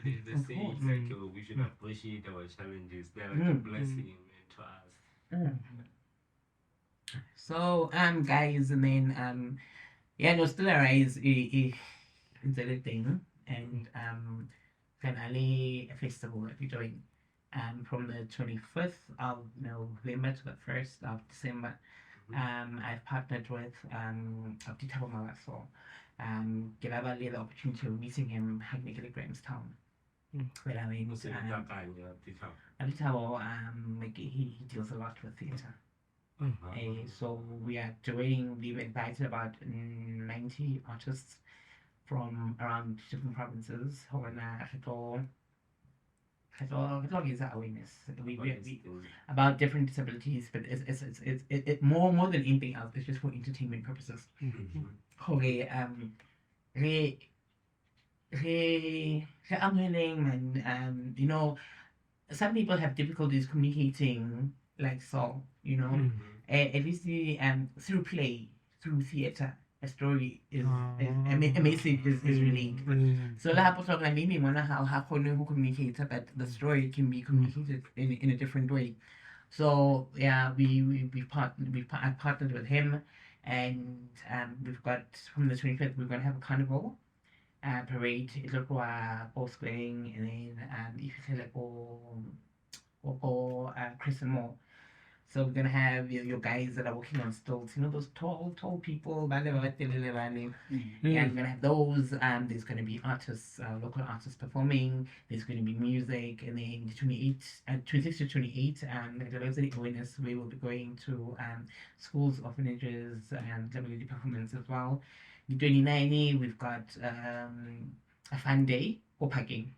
They say like we should appreciate our challenges. They're like a blessing to us. So guys, and then Still Arise is a thing, and finally a festival that we're doing from the 25th of November to the 1st of December. I've partnered with Autism. Give up the opportunity of meeting him at Grahamstown. Where I mean, he deals a lot with theatre. So we've invited about 90 artists from around different provinces. Awareness about different disabilities, but it's more than anything else. It's just for entertainment purposes. And you know, some people have difficulties communicating like so, you know. At least through play, through theatre, a story is a message is relayed. So la hapo like maybe one how who communicates, but the story can be communicated in a different way. So yeah, I partnered with him, and we've got from the 25th we're gonna have a carnival parade. Qwaqwa Bosquing, and then if you say or Crescent Mall. So we're gonna have your guys that are working on stilts, those tall people. Yeah, we're gonna have those. There's gonna be artists, local artists performing. There's gonna be music, and then the 26 to 28, diversity awareness. We will be going to schools, orphanages, and community performance as well. The 29th, we've got a fun day for packing.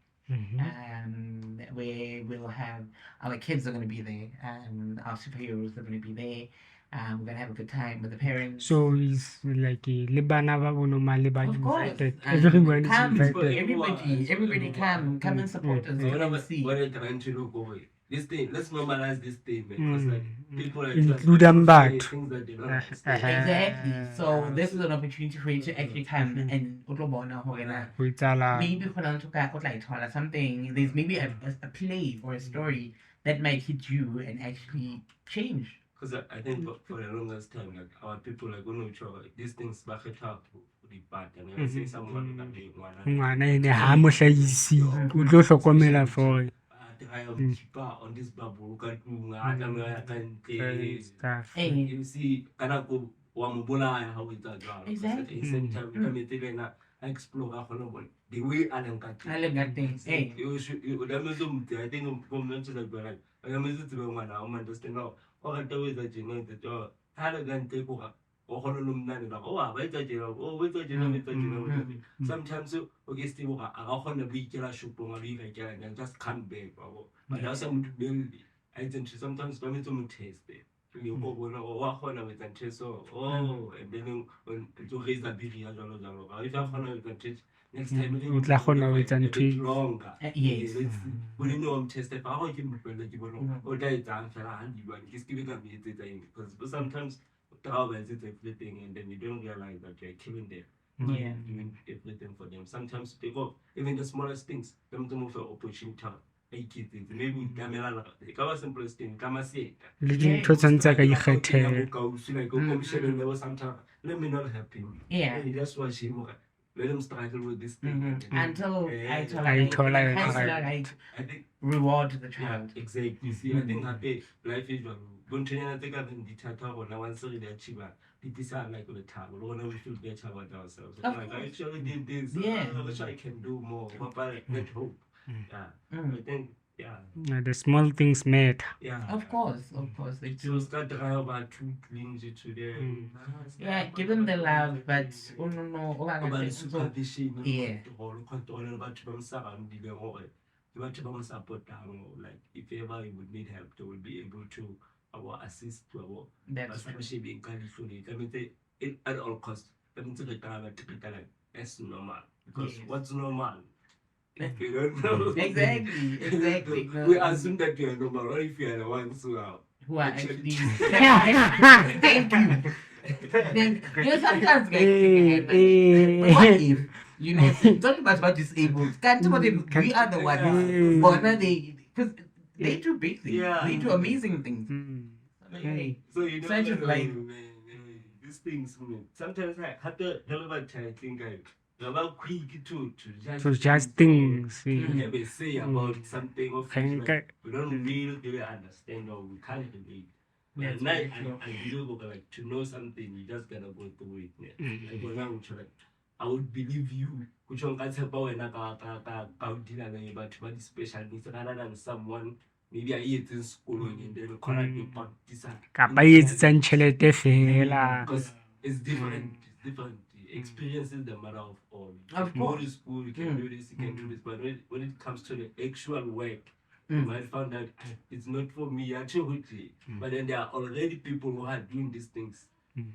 Where we'll have our kids are going to be there, and our superheroes are going to be there. We're going to have a good time with the parents. So it's like Libana Of course, everyone is come, invited. everybody come and support us. Come and see. What I'm trying to look away. This thing, let's normalize this thing, man. Because like people are Include them back. things that they don't understand. Exactly. So this is an opportunity for you to actually come and maybe or something. There's maybe a play or a story that might hit you and actually change. Because I think for the longest time, like our people like these things back at up the bad, and I say someone that they want for on this bubble, you see, Kanako, Wambola, how it does. Exactly. Same time, I explore the way Alan got things. Hey, you should, I think, from mentioned like, I am a to one, I understand now. All I do is that you know that you're Halagan take over. Sometimes okay, still I want to be killer shoot and just can't bear. But that's some build. I think sometimes don't taste it. You go on with and taste and then to raise the beer. If I want to taste next time, it's longer. Yes. When you know I'm tested, how can you or die down for a hand? You are just giving up because sometimes. Everything, and then you don't realize that you're killing them. Yeah. Doing everything for them. Sometimes they go even the smallest things. Them to move for opportunity. Maybe the simplest thing. Come and say. Let me not help him. Yeah. That's why she more. Let them struggle with this thing. Until I think reward the child. Exactly. See, I think happy life is I think I've been detailed when I want to achieve it. This are like the time. We want to feel better about ourselves. Like I actually did this. Yeah. I wish I can do more. But let's hope. Yeah. I think. Yeah. The small things matter. Yeah. Of course, they do. So start about two cleans today. Yeah, give them the love, but yeah. Support like if ever you would need help, they will be able to assist to especially being kind of it at all costs. Let me take the time as normal. Because what's normal? You don't know. Exactly. We assume that you are normal, or if you are the ones who are actually. Thank you. Sometimes what if talking about disabled? Can't we are the ones, but they do big things. They do amazing things. So you know, such like these things. Sometimes I had to relevant. I think about quick to just things. Never say about something of we don't really understand or we can't relate. And I believe like to know something, you just gotta go through it. Like when I'm like, I would believe you. Which one can help when I but special needs rather than someone. Maybe I eat in school and then correct me about this. Because it's different. It's different. Experience is the matter of all. Of if you go to school, you can do this, you can do this. But when it comes to the actual work, you might find out it's not for me actually. But then there are already people who are doing these things. And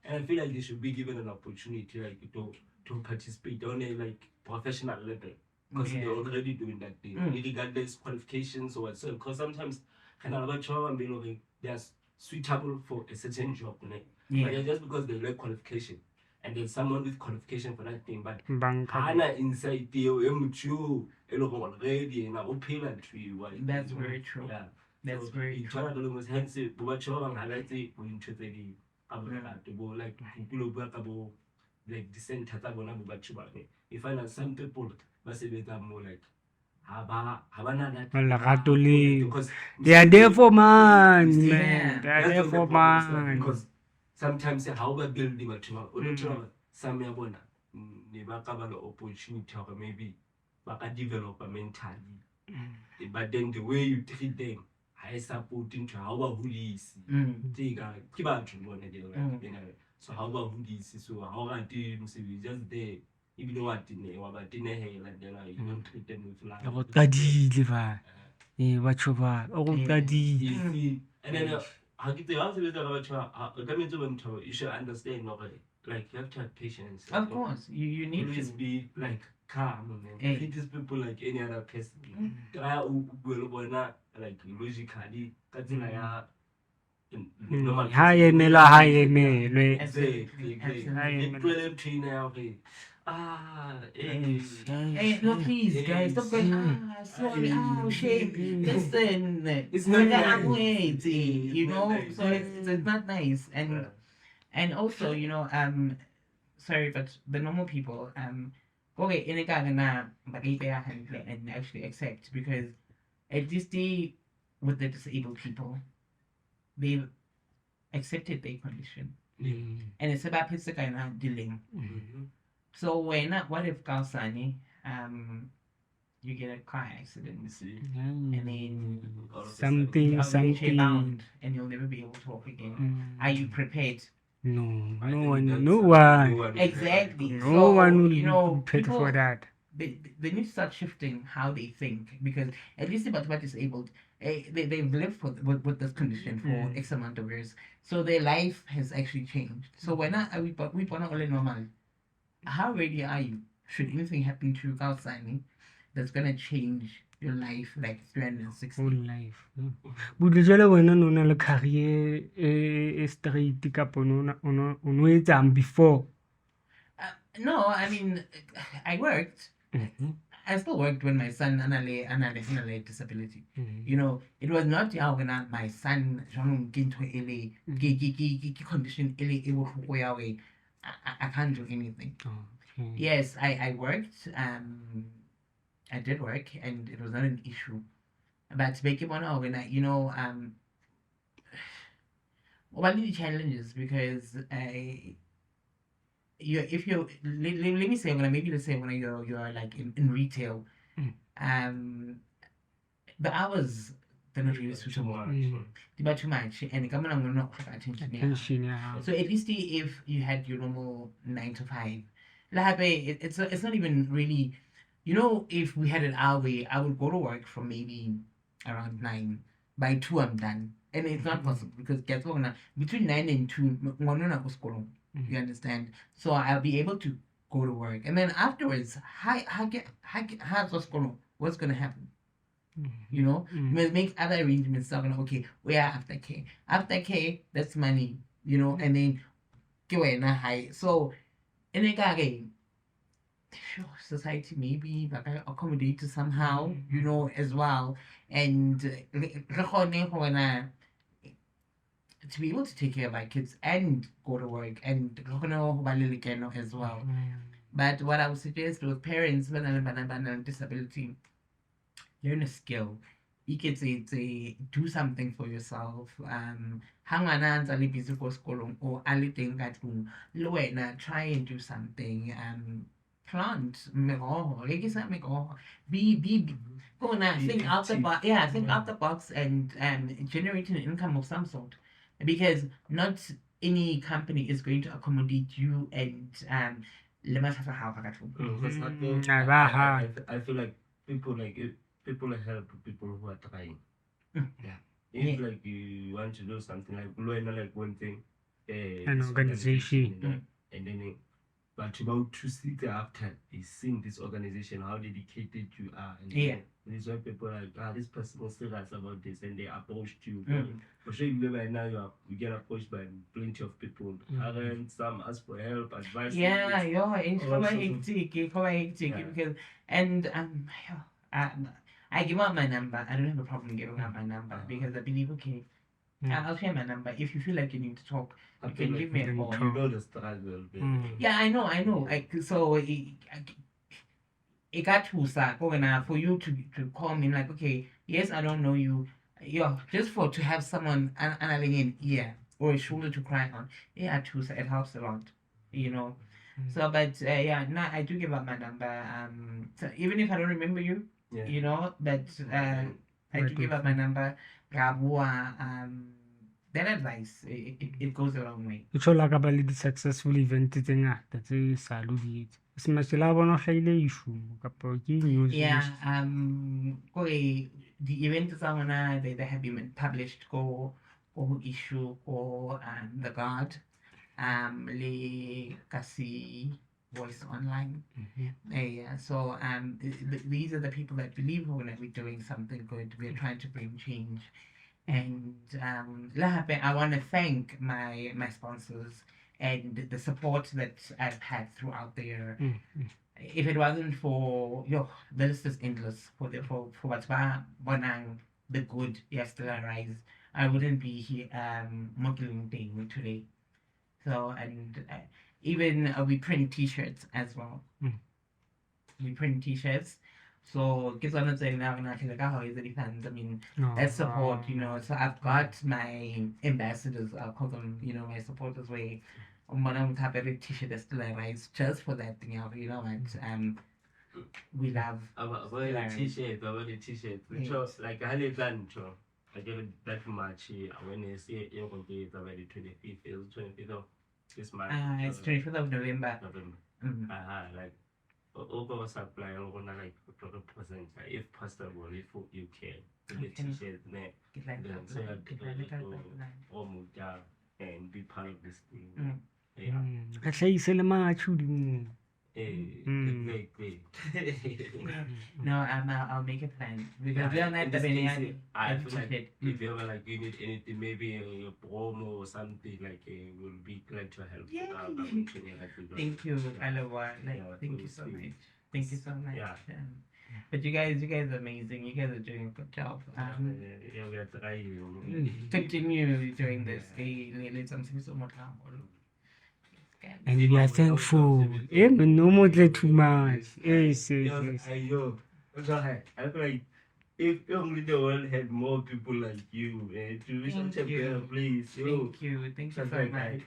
I feel like they should be given an opportunity like to participate on a like professional level. Because they're already doing that thing. Regardless qualifications or whatsoever. Because sometimes they are suitable for a certain job. But just because they lack qualification. and then someone with qualification for that thing, but Banka. Hana inside the M2 already and I'll pay that tree. That's very true. Yeah. That's So, very true. Hence, but you're highlighting into the like like decent Tatabona, but you find that some people must be more like Because they are there for man, Yeah. man. They are That's there the for problem, man. because sometimes how we build the material, some yabona never cover the opportunity or maybe but develop mentally. But then the way you treat them, I support into how who is keep out so how about who is so how I do just there. If you don't want to know about dinner, like you don't treat them with love. And then how get the answer with about you should understand already. Like you have to have patience. Of course, you need Always to be like calm, man. Treat these people like any other person. Try like logically, normal. Hey, no, please, guys, stop going. Sorry, shame. Listen, It's not I'm nice. waiting, you know. It's So it's not nice, and also, sorry, but the normal people, okay, in a Ghana, but and actually accept, because at least with the disabled people, they've accepted their condition, and it's about Pisagana dealing. So what if Kalsani, you get a car accident, and then Something. bound, and you'll never be able to walk again. Are you prepared? No one. Exactly. No one will be prepared for that. They need to start shifting how they think, because at least about disabled, they've lived with this condition for X amount of years, so their life has actually changed. So we only normal. How ready are you? Should anything happen to you outside that's gonna change your life like 360? Whole life. Butle jalo wena no na le career straight kapo no etsang before. No, I mean, I worked. I still worked when my son had disability. It was not my son condition I can't do anything. Yes, I worked. I did work, and it was not an issue. But make it one when one of the challenges, because if you let me say maybe let's say when you're like in retail, the hours they're not really suitable. They're too much, and I'm not attention. So at least if you had your normal 9 to 5, it's not even really. If we had it our way, I would go to work from maybe around 9. By 2, I'm done, and it's not possible because between 9 and 2, you understand. So I'll be able to go to work, and then afterwards, what's gonna happen? We must make other arrangements. Okay, we are aftercare. Aftercare, that's money. And then high. So, in a society maybe accommodate somehow, as well, and to be able to take care of my kids and go to work and as well. But what I would suggest with parents with disability, learn a skill. You can say do something for yourself. Busy or try and do something. Plant be go and think out the box. Yeah, think out the box and generate an income of some sort, because not any company is going to accommodate you and I feel like people help people who are trying. If like you want to do something like one thing, An organization. and then but about 2 6 after he's seen this organization, how dedicated you are, and This is why people are like, this person is serious about this, and they approached you. Mm. For sure, you right now you get approached by plenty of people. Parents, some ask for help, advice. Yeah, it's all quite sorts of- hectic, because and I give out my number. I don't have a problem giving out my number because I believe I'll share my number. If you feel like you need to talk, you can give me a call. You know the struggle. Yeah, I know. So it got to start for you to call me like, okay, yes, I don't know you. Just to have someone analyzing an ear or a shoulder to cry on. Yeah, it helps a lot, So, but I do give up my number. So even if I don't remember you, but I do give up my number. That advice, it goes a long way. It's all like about the successful event thing that is salute. It's my syllable issue. News. Yeah, the events they have been published go issue go the guard le kasi voice online. So these are the people that believe when we're doing something good, we're trying to bring change. And I want to thank my sponsors and the support that I've had throughout the year. If it wasn't for the list is endless for what's the good still arise, I wouldn't be here modeling thing today. So and even we print t-shirts as well. We print t-shirts. So kids are not saying now how is it fans? I mean that's support, So I've got my ambassadors, I'll call them, my supporters way. T-shirt that still arrives just for that thing out, we love about a t-shirt, which was like I had planned I get that much when they say you're going to get already 25th of this month. It's 25th of November. Like over supply, I'm gonna like represent if possible, if you can, the t-shirt there, then so and be part of this thing. No, I'll make a plan because we are not I feel like if you ever like you need anything, maybe a promo or something like we'll be glad to help. Thank you, Alawa. Thank you so much. Thank you so much. Yeah. But you guys are amazing. You guys are doing a good job. We are trying. Continue doing this. Let's so much. And we are thankful. No more too much. Yes. I feel like if only the world had more people like you, to wish them better, please. Thank you so much.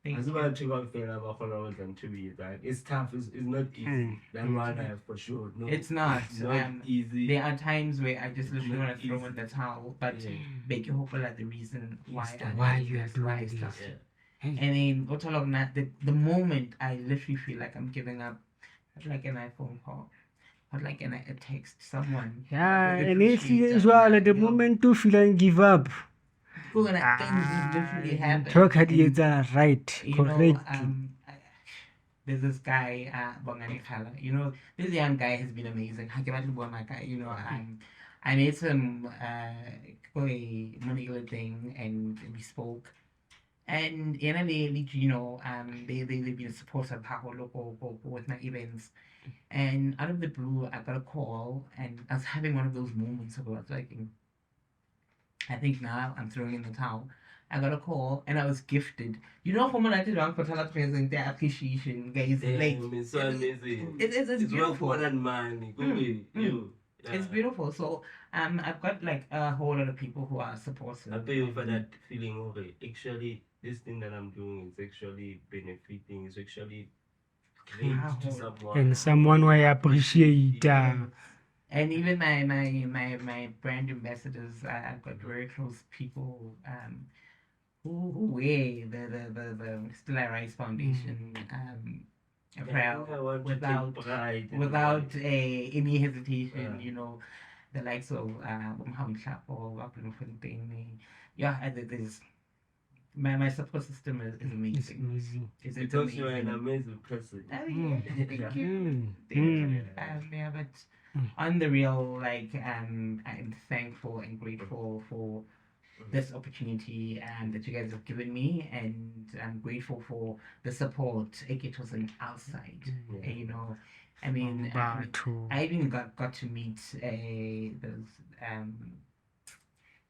As well to go about than to be that it's tough. It's not easy. That one I have for sure. No, it's not easy. There are times where I just literally want to throw in the towel, but make you hopeful at the reason why you are doing this. And then what all of that, the moment I literally feel like I'm giving up, like an iPhone call, or like a text someone. Yeah, and if you as well at the moment to feel and give up. Things literally happen. Talk at you correct. There's this guy, this young guy has been amazing. I made some money thing and we spoke. And they've been supportive with my events. And out of the blue, I got a call, and I was having one of those moments where I was like, I think now I'm throwing in the towel. I got a call, and I was gifted. For when I did one for present, their appreciation, guys. It's so amazing. It's beautiful. More than money. It's beautiful. So I've got like a whole lot of people who are supportive. I pay you for that feeling of it. Actually, this thing that I'm doing is actually benefiting. It's actually great to someone. And someone who I appreciate. And even my brand ambassadors, I've got very close people who wear the Still I Rise Foundation apparel without any hesitation. The likes of there's my support system is amazing. It's because you're an amazing person. Thank you. But on the real, like, I'm thankful and grateful for this opportunity that you guys have given me, and I'm grateful for the support. It wasn't outside, you know. I mean, I even got to meet those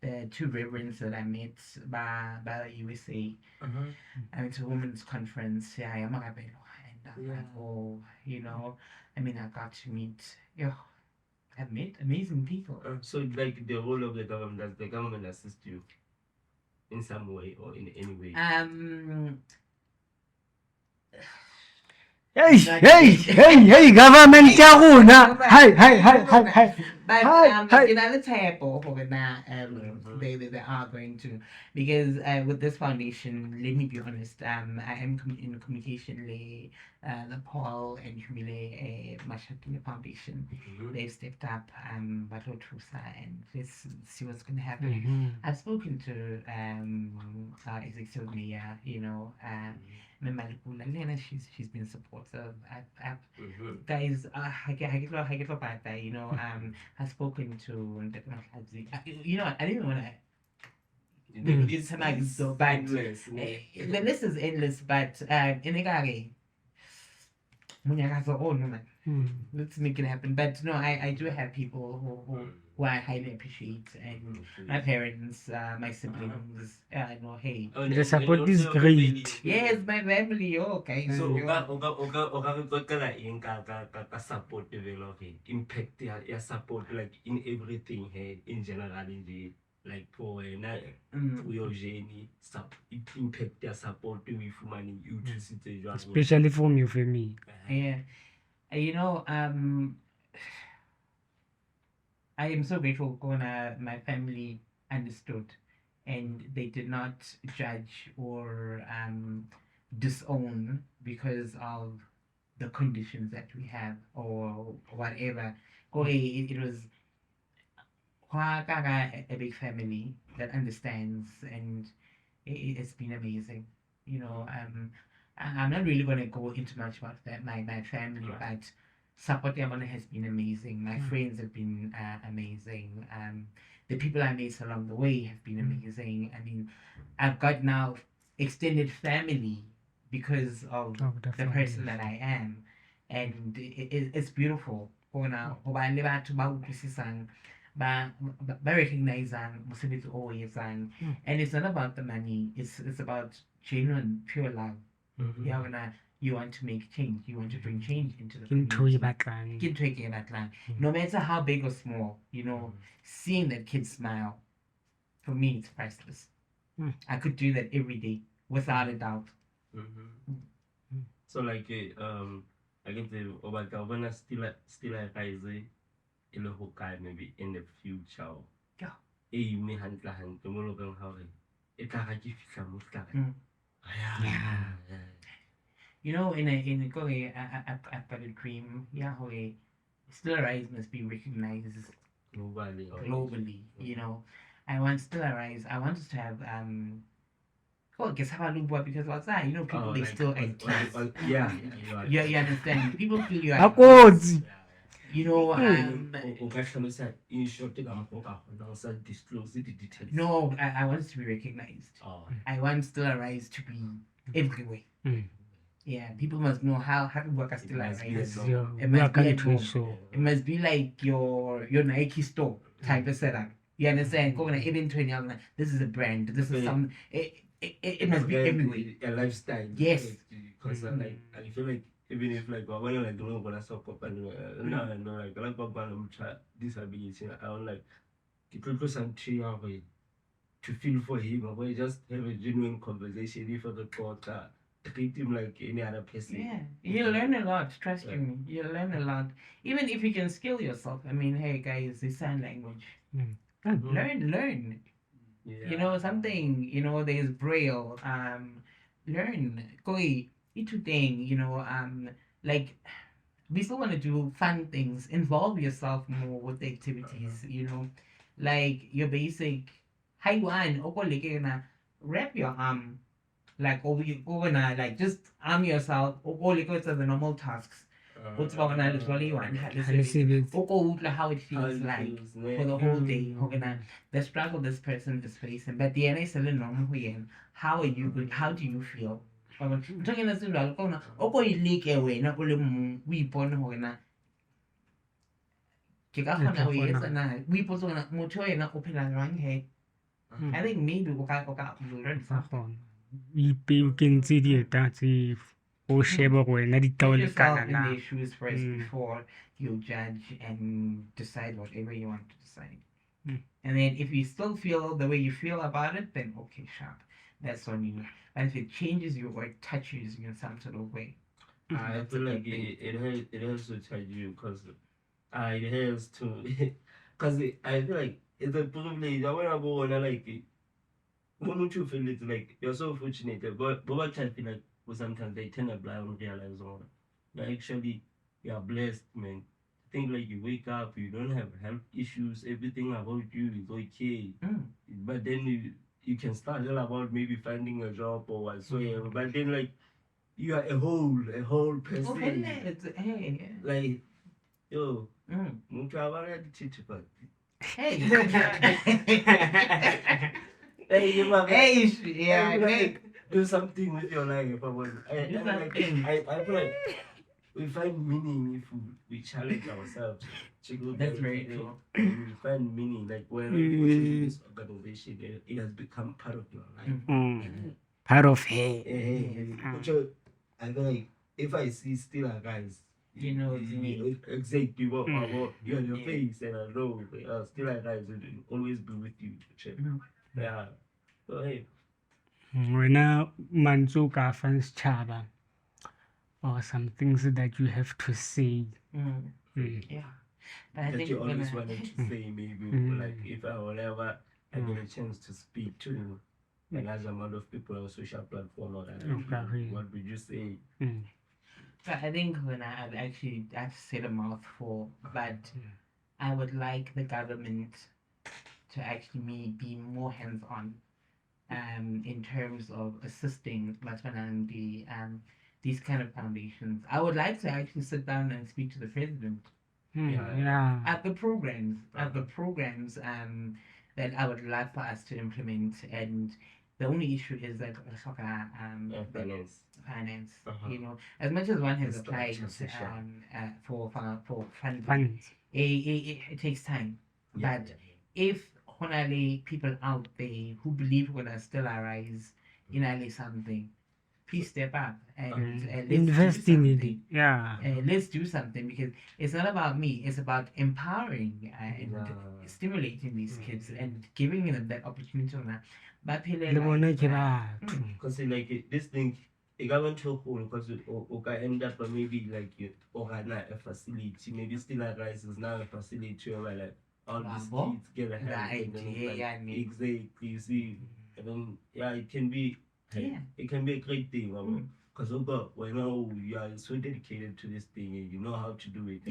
the two reverends that I met by the USA. I went to a women's conference. Yeah, I'm and oh, you know, I mean, I got to meet. I've met amazing people. So, like, the role of the government, does the government assist you in some way or in any way? Hey, government ya rona. Hi. But you know, let's Tshepo they are going to, because with this foundation, let me be honest, I am in communication the Paul and Humile Mashatile Foundation. They've stepped up Batotrusa, and let's see what's going to happen. I've spoken to our executive mayor, you know, Lena, she's been supportive. Guys, I get about that, you know. I've spoken to, you know, I didn't want to. It's so bad. The list is endless, but in the let's make it happen. But no, I do have people who I highly appreciate, and my parents, my siblings. I know, hey, the support is great. Yes, my family. Okay. So, support develop impact your support, like in everything, hey, in general, like for your journey, impact their support to with money you to sit, especially from your family. Yeah, you know, I am so grateful when my family understood, and they did not judge or disown because of the conditions that we have or whatever. It was a big family that understands, and it's been amazing. You know, I'm not really going to go into much about that, my family, but support has been amazing. My friends have been amazing. The people I met along the way have been amazing. I mean, I've got now extended family because of the person that I am, and it's beautiful. Ba recognizing Muslims always, and it's not about the money. It's about genuine, pure love. You want to make change. You want to bring change into the community. No matter how big or small, you know, seeing that kid smile, for me, it's priceless. I could do that every day without a doubt. So, like, I get the Obama still rising. Maybe in the future. You may handle how it you know, in a Korea, I've got a dream. Yahweh, Still Arise must be recognized globally. You know, I want Still Arise. I want us to have because what's that? You know, people they still you understand. People feel you are. You know, no, I want it to be recognized. I want Still Arise to be everywhere. Yeah, people must know how to work at Still Arise. It must be like your Nike store type of setup. You understand? Going to even 20, this is a brand. This is some. It must be everywhere. A lifestyle. Yes. Because I feel like even if like when I don't want to stop and no like disability, I don't like it will some to feel for him, or just have a genuine conversation if the court treat him like any other person. Yeah, you'll learn a lot. Trust me, you'll learn a lot. Even if you can skill yourself. I mean, hey guys, the sign language. Learn. Yeah. You know something. You know there's Braille. Learn. Koi itu thing. You know like we still want to do fun things. Involve yourself more with the activities. You know, like your basic. Haiwan. Wrap your arm. Like overnight, like just arm yourself. All the normal tasks. What's going on is really one. Ha le sebetse. How it feels like for the whole day. The struggle this person is facing. But the end is still normal. How are you good? How do you feel? Talking as well, Oko leak away, not only we born Hogana. We put on a motor and open and run head. I think maybe we'll learn something. You can see the that's o sheba go na Put ditao le yourself kana in na. their shoes first before you judge and decide whatever you want to decide. And then if you still feel the way you feel about it, then okay, sharp. That's on you. And if it changes you or it touches you in some sort of way. I feel like it has to touch you because it has to. Because I feel like it's a privilege. I want to go on like it. When you feel it, like you're so fortunate. But I feel like sometimes they tend to blind and realize that actually you're blessed, man. Think like you wake up, you don't have health issues, everything about you is okay. But then you can start all about maybe finding a job or whatsoever. But then like you are a whole person. Okay, Like yo, Hey, like, do something with your life. I feel like we find meaning if we challenge ourselves. That's very true. We find meaning, like when we go to this organization, it has become part of your life. Part of her. I feel like if I see still guys, you know it's me. Exactly what you're on your face, and I know still guys will always be with you. Yeah. So hey. Wena manzo ka fans chaba or some things that you have to say. Yeah. But I That think you always wanted to say, maybe like if I will ever I get a chance to speak to a large amount of people on social platform or that, what would you say? But I think when I've said a mouthful, but I would like the government to actually be more hands-on in terms of assisting and these kind of foundations. I would like to actually sit down and speak to the president at the programs that I would like for us to implement. And the only issue is that finance. You know, as much as one has applied for funds, it takes time. But if people out there who believe we're gonna still arise in something, please step up and invest in it. Let's do something, because it's not about me, it's about empowering and stimulating these kids and giving them that opportunity. Because like this thing, it got into a hole because it end up maybe like you organize a facility, maybe still rise is now a facility where like all these kids get a help. Exactly, you see, and then it can be it can be a great thing. Because when you are so dedicated to this thing and you know how to do it.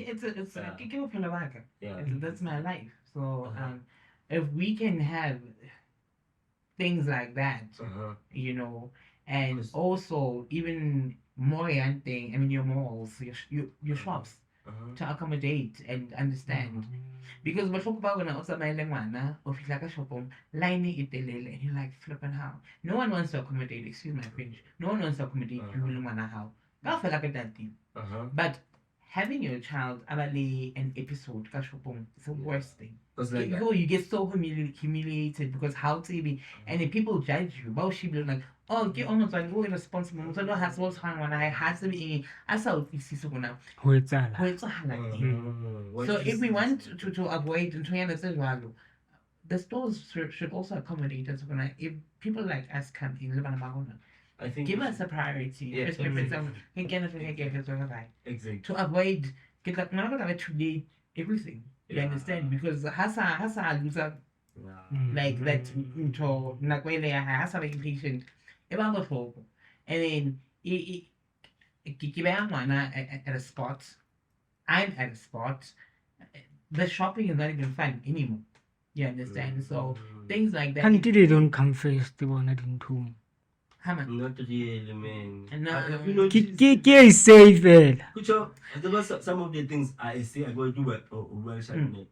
That's my life. So if we can have things like that, you know, and also even more thing, I mean your malls, your shops, to accommodate and understand. Because when talk about when I also my lengwana or if like a shop line it and you're like flipping how. No one wants to accommodate, excuse my French. No one wants to accommodate you lengwana how. That feel like a that thing. But having your child an episode is the worst thing. You get so humiliated because how to be, and then people judge you. But she be like, oh, get almost like go irresponsible. So no has what's time when I has to be as out is so now. So if we want to avoid and to understand the stores should also accommodate us. If people like us come in live on I think give us a priority. Exactly. To avoid get like not gonna today everything. You understand? Because hasa loser like that into nakwele hasa like patient. And then at a spot. I'm at a spot. The shopping is not even fun anymore. You understand? So things like that. Can't they don't come first? They want it in two. How much? Not really, man. No. Have you noticed? Ke safe fela. Kucho, some of the things I see, I go do it or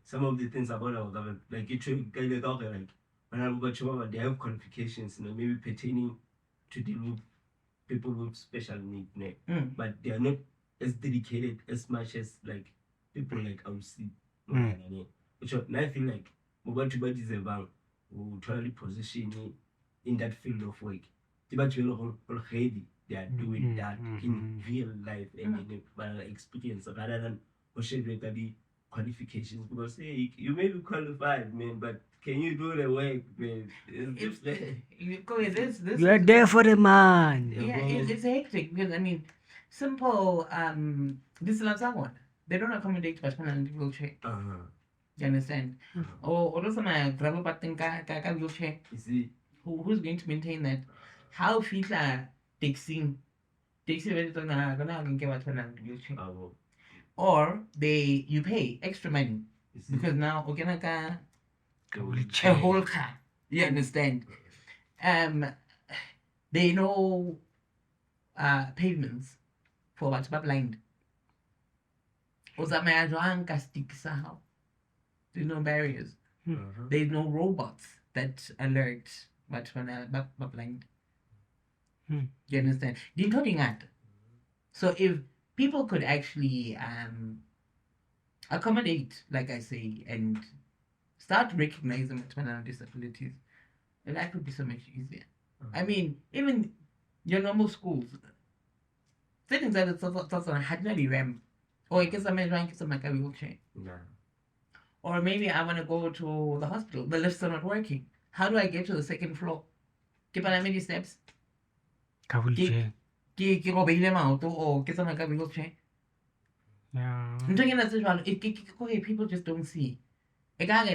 some of the things about our government, like it like when I'm about to they have qualifications, maybe pertaining to deal with people with special needs, but they are not as dedicated as much as like people like our see. Which I feel like Mobile is a bank who totally position in that field of work. Already they are doing that in real life and in experience rather than the qualifications, because hey, you may be qualified, man, but can you do the work, man? You are there for the man. Yeah, it's hectic because I mean, simple. This is someone they don't accommodate but in wheelchair. You understand? Or also my gravel button wheelchair. You see, who's going to maintain that? How feather taxing wheelchair. Or you pay extra money because now a whole car. You understand? They know pavements for what's blind. There's no barriers. There's no robots that alert what's blind. You understand? So if people could actually accommodate, like I say, and start recognizing disabilities, life would be so much easier. I mean, even your normal schools, things that it's also hardly ramp, or I guess I'm like a wheelchair. Or maybe I want to go to the hospital. The lifts are not working. How do I get to the second floor? Keep on many steps. Wheelchair. Or get some like a wheelchair. Yeah. People just don't see. Guys.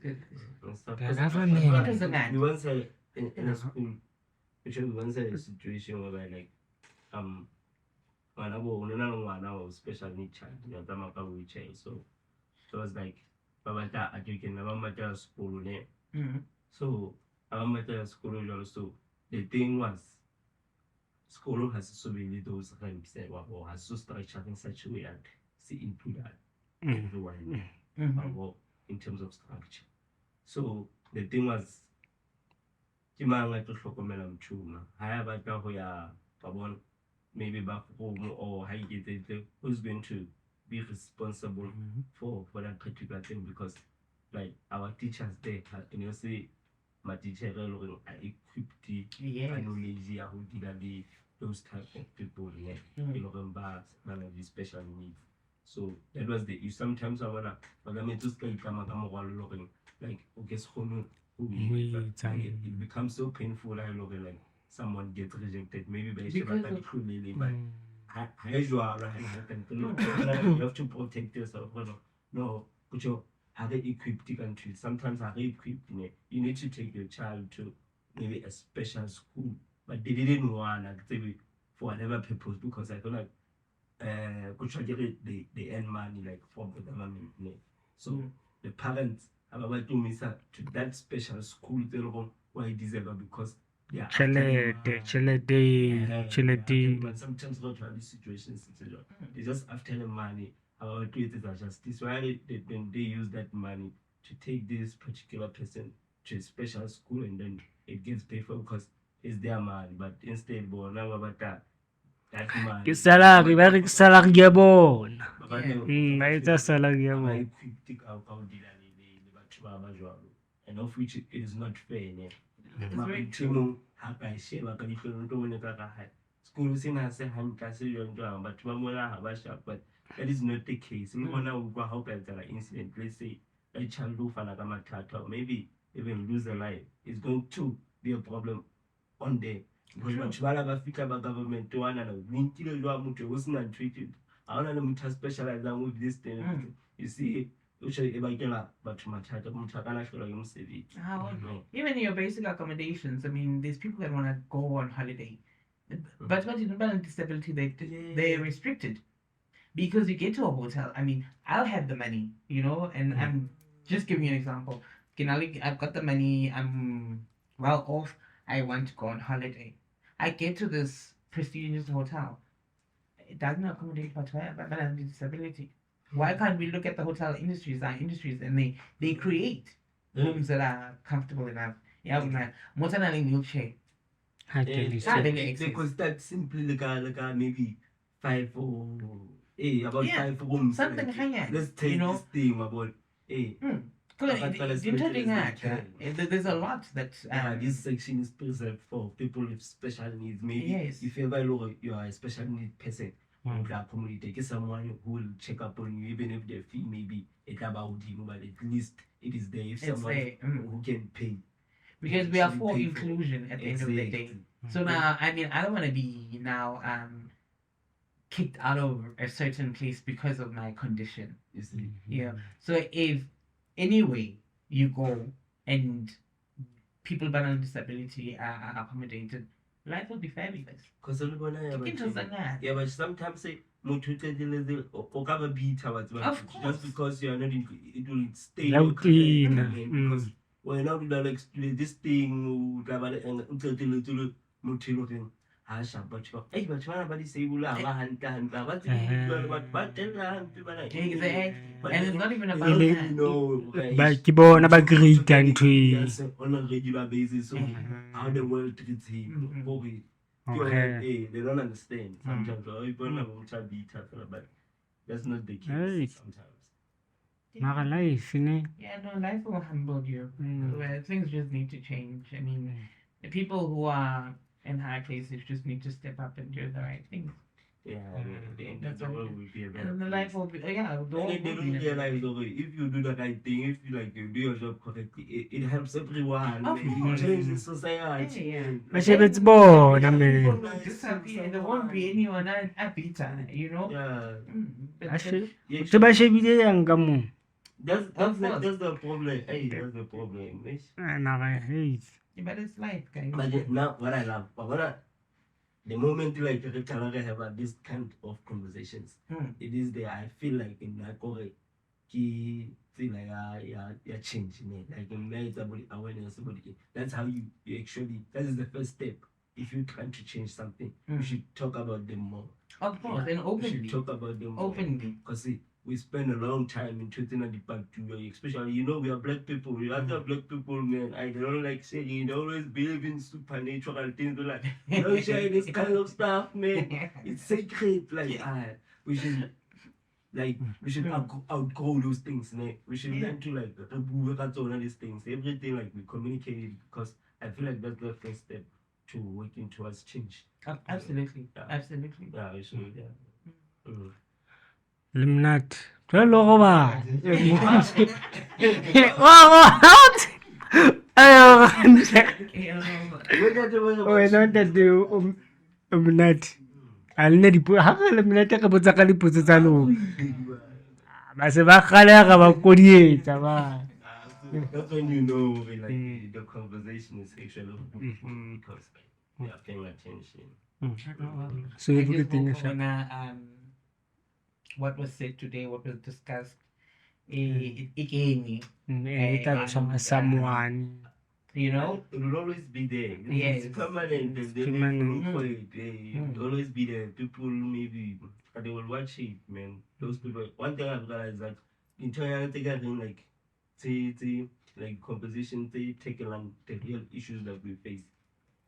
The government. We once had in a school, which we once had a situation where like when I was special needs child, wheelchair. So it was like Babata Adukin, Mama school name. So our school also the thing was school has so many those ramps or has so structured in such a way and see into that everyone in terms of structure. So the thing was maybe back home or how you get it, who's going to be responsible for that particular thing, because like our teachers there, say my teacher are equipped those type of people with special needs. So that was the issue. Sometimes I wanna just like it becomes so painful. Like someone gets rejected, maybe by but you have to protect yourself. No, but are they equipped country? Sometimes are they equipped? You need to take your child to maybe a special school, but they didn't want for whatever purpose, because I don't like they earn money like from the government. So the parents are about to miss out to that special school why it is because they are but sometimes not these situations they just after the money about created a justice. Why they use that money to take this particular person to a special school and then it gets paid for because it's their money, but instead now about that money. Salary ya bona. It's salary ya bona. And of which it is not fair. School but that is not the case. We want to help an incident. Let's say a child or maybe even lose a life. It's going to be a problem on day. Because government to one another, was not treated. I want to specialize with this thing. You see, but even your basic accommodations. I mean, there's people that want to go on holiday, but when you have disability, they're restricted because you get to a hotel. I mean, I'll have the money, and I'm just giving you an example. I've got the money. I'm well off, I want to go on holiday. I get to this prestigious hotel. It doesn't accommodate whatsoever, but I have a disability. Why can't we look at the hotel industries, our industries, and they create rooms that are comfortable enough? Yeah, more than a wheelchair. Because that's simply like maybe 5 or about 5 rooms. Something higher. Let's take this thing about there's a lot that this section is preserved for people with special needs. Maybe if ever you are a special need person, accommodate someone who will check up on you, even if the fee maybe about you, but at least it is there if someone who can pay. Because we are for inclusion at the end of the day. So now, I mean, I don't want to be now kicked out of a certain place because of my condition. You see? Yeah. So if anyway you go and people with a disability are accommodated, life will be fabulous. Because but sometimes say just because you are not it will stay because when now like this thing and it's not even about on a regular basis, so how the world treats him. They don't understand sometimes. But that's not the case sometimes. Yeah, no, life will humble you. Where things just need to change. I mean, the people who are in high places just need to step up and do the right things. Yeah, that's all will be a better. And the life will be, they don't realize if you do the right thing, if you like you do your job correctly, it helps everyone. You change the society. There won't be anyone happy, you know? That's the problem. Hey, that's the problem. But it's life, guys. But now, what I love, the moment like you can have this kind of conversations, it is there. I feel like in my core, feel like change, like it's about awareness about it. That's how you actually. That is the first step. If you're trying to change something, you should talk about them more. Of course, and openly. You should talk about them more. Openly. Because we spend a long time in treating the back to especially, we are black people. We are black people, man. I don't like saying, they always believe in supernatural things. Like, don't share this kind of stuff, man. It's sacred. Like, we should outgrow those things, man. We should learn to work out all these things. Everything we communicate it, because I feel like that's the first step to working towards change. Absolutely. Absolutely. Yeah, we should. Yeah. Limnat. What? Alina dipotso ha re Lemonate re botsa ka dipotso tsa lona ba se ba kgaleka ba kodietsa ba. That's when you know the conversation is actually because they are paying attention. So everything is what was said today, what was discussed, again, someone. You know, it will always be there. Yes. It's permanent. They look for it. It will always be there. People maybe they will watch it, man. Those people. One thing I've realized that in China, like composition, they take on the real issues that we face.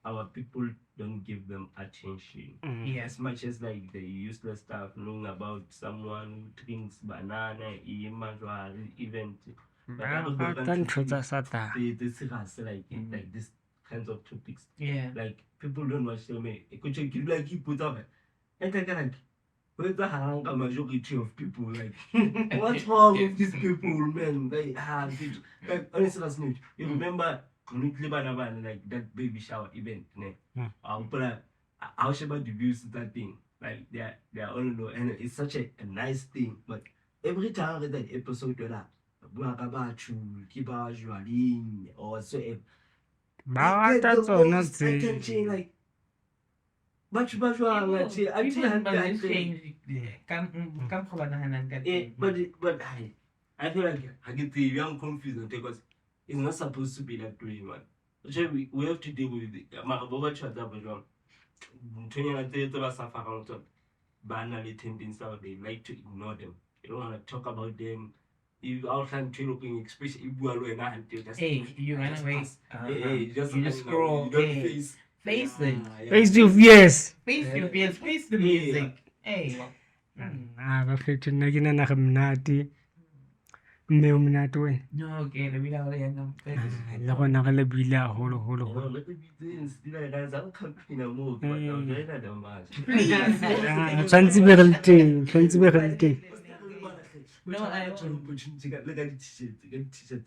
Our people don't give them attention. As much as the useless stuff, knowing about someone who drinks banana, event. Like this kinds of topics. Yeah. Like people don't watch them. Like you put up and like where's the majority of people? Like what's wrong with these people, man? They have like honestly, you remember like that baby shower event, how Sheba abuse that thing. Like they are all know, and it's such a nice thing. But every time I read that episode or whatsoever, I can change like but I feel like I get the young confused because it's not supposed to be that way, man. We have to deal with it. Maraboba chata bajwa. Tonyana te ba safara to bana le tendency how they like to ignore them. You don't want to talk about them. You outline to looking especially if you are low and just Hey, you run away. you just scroll. you don't Hey. Face it. Face your fears. Face your fears. Face the music. Hey. Bafethu nna ke nana re mnate mme o mnate wena No, okay, le bila ya no. le gona ge le buile haholo tshwantse be re le teng No, I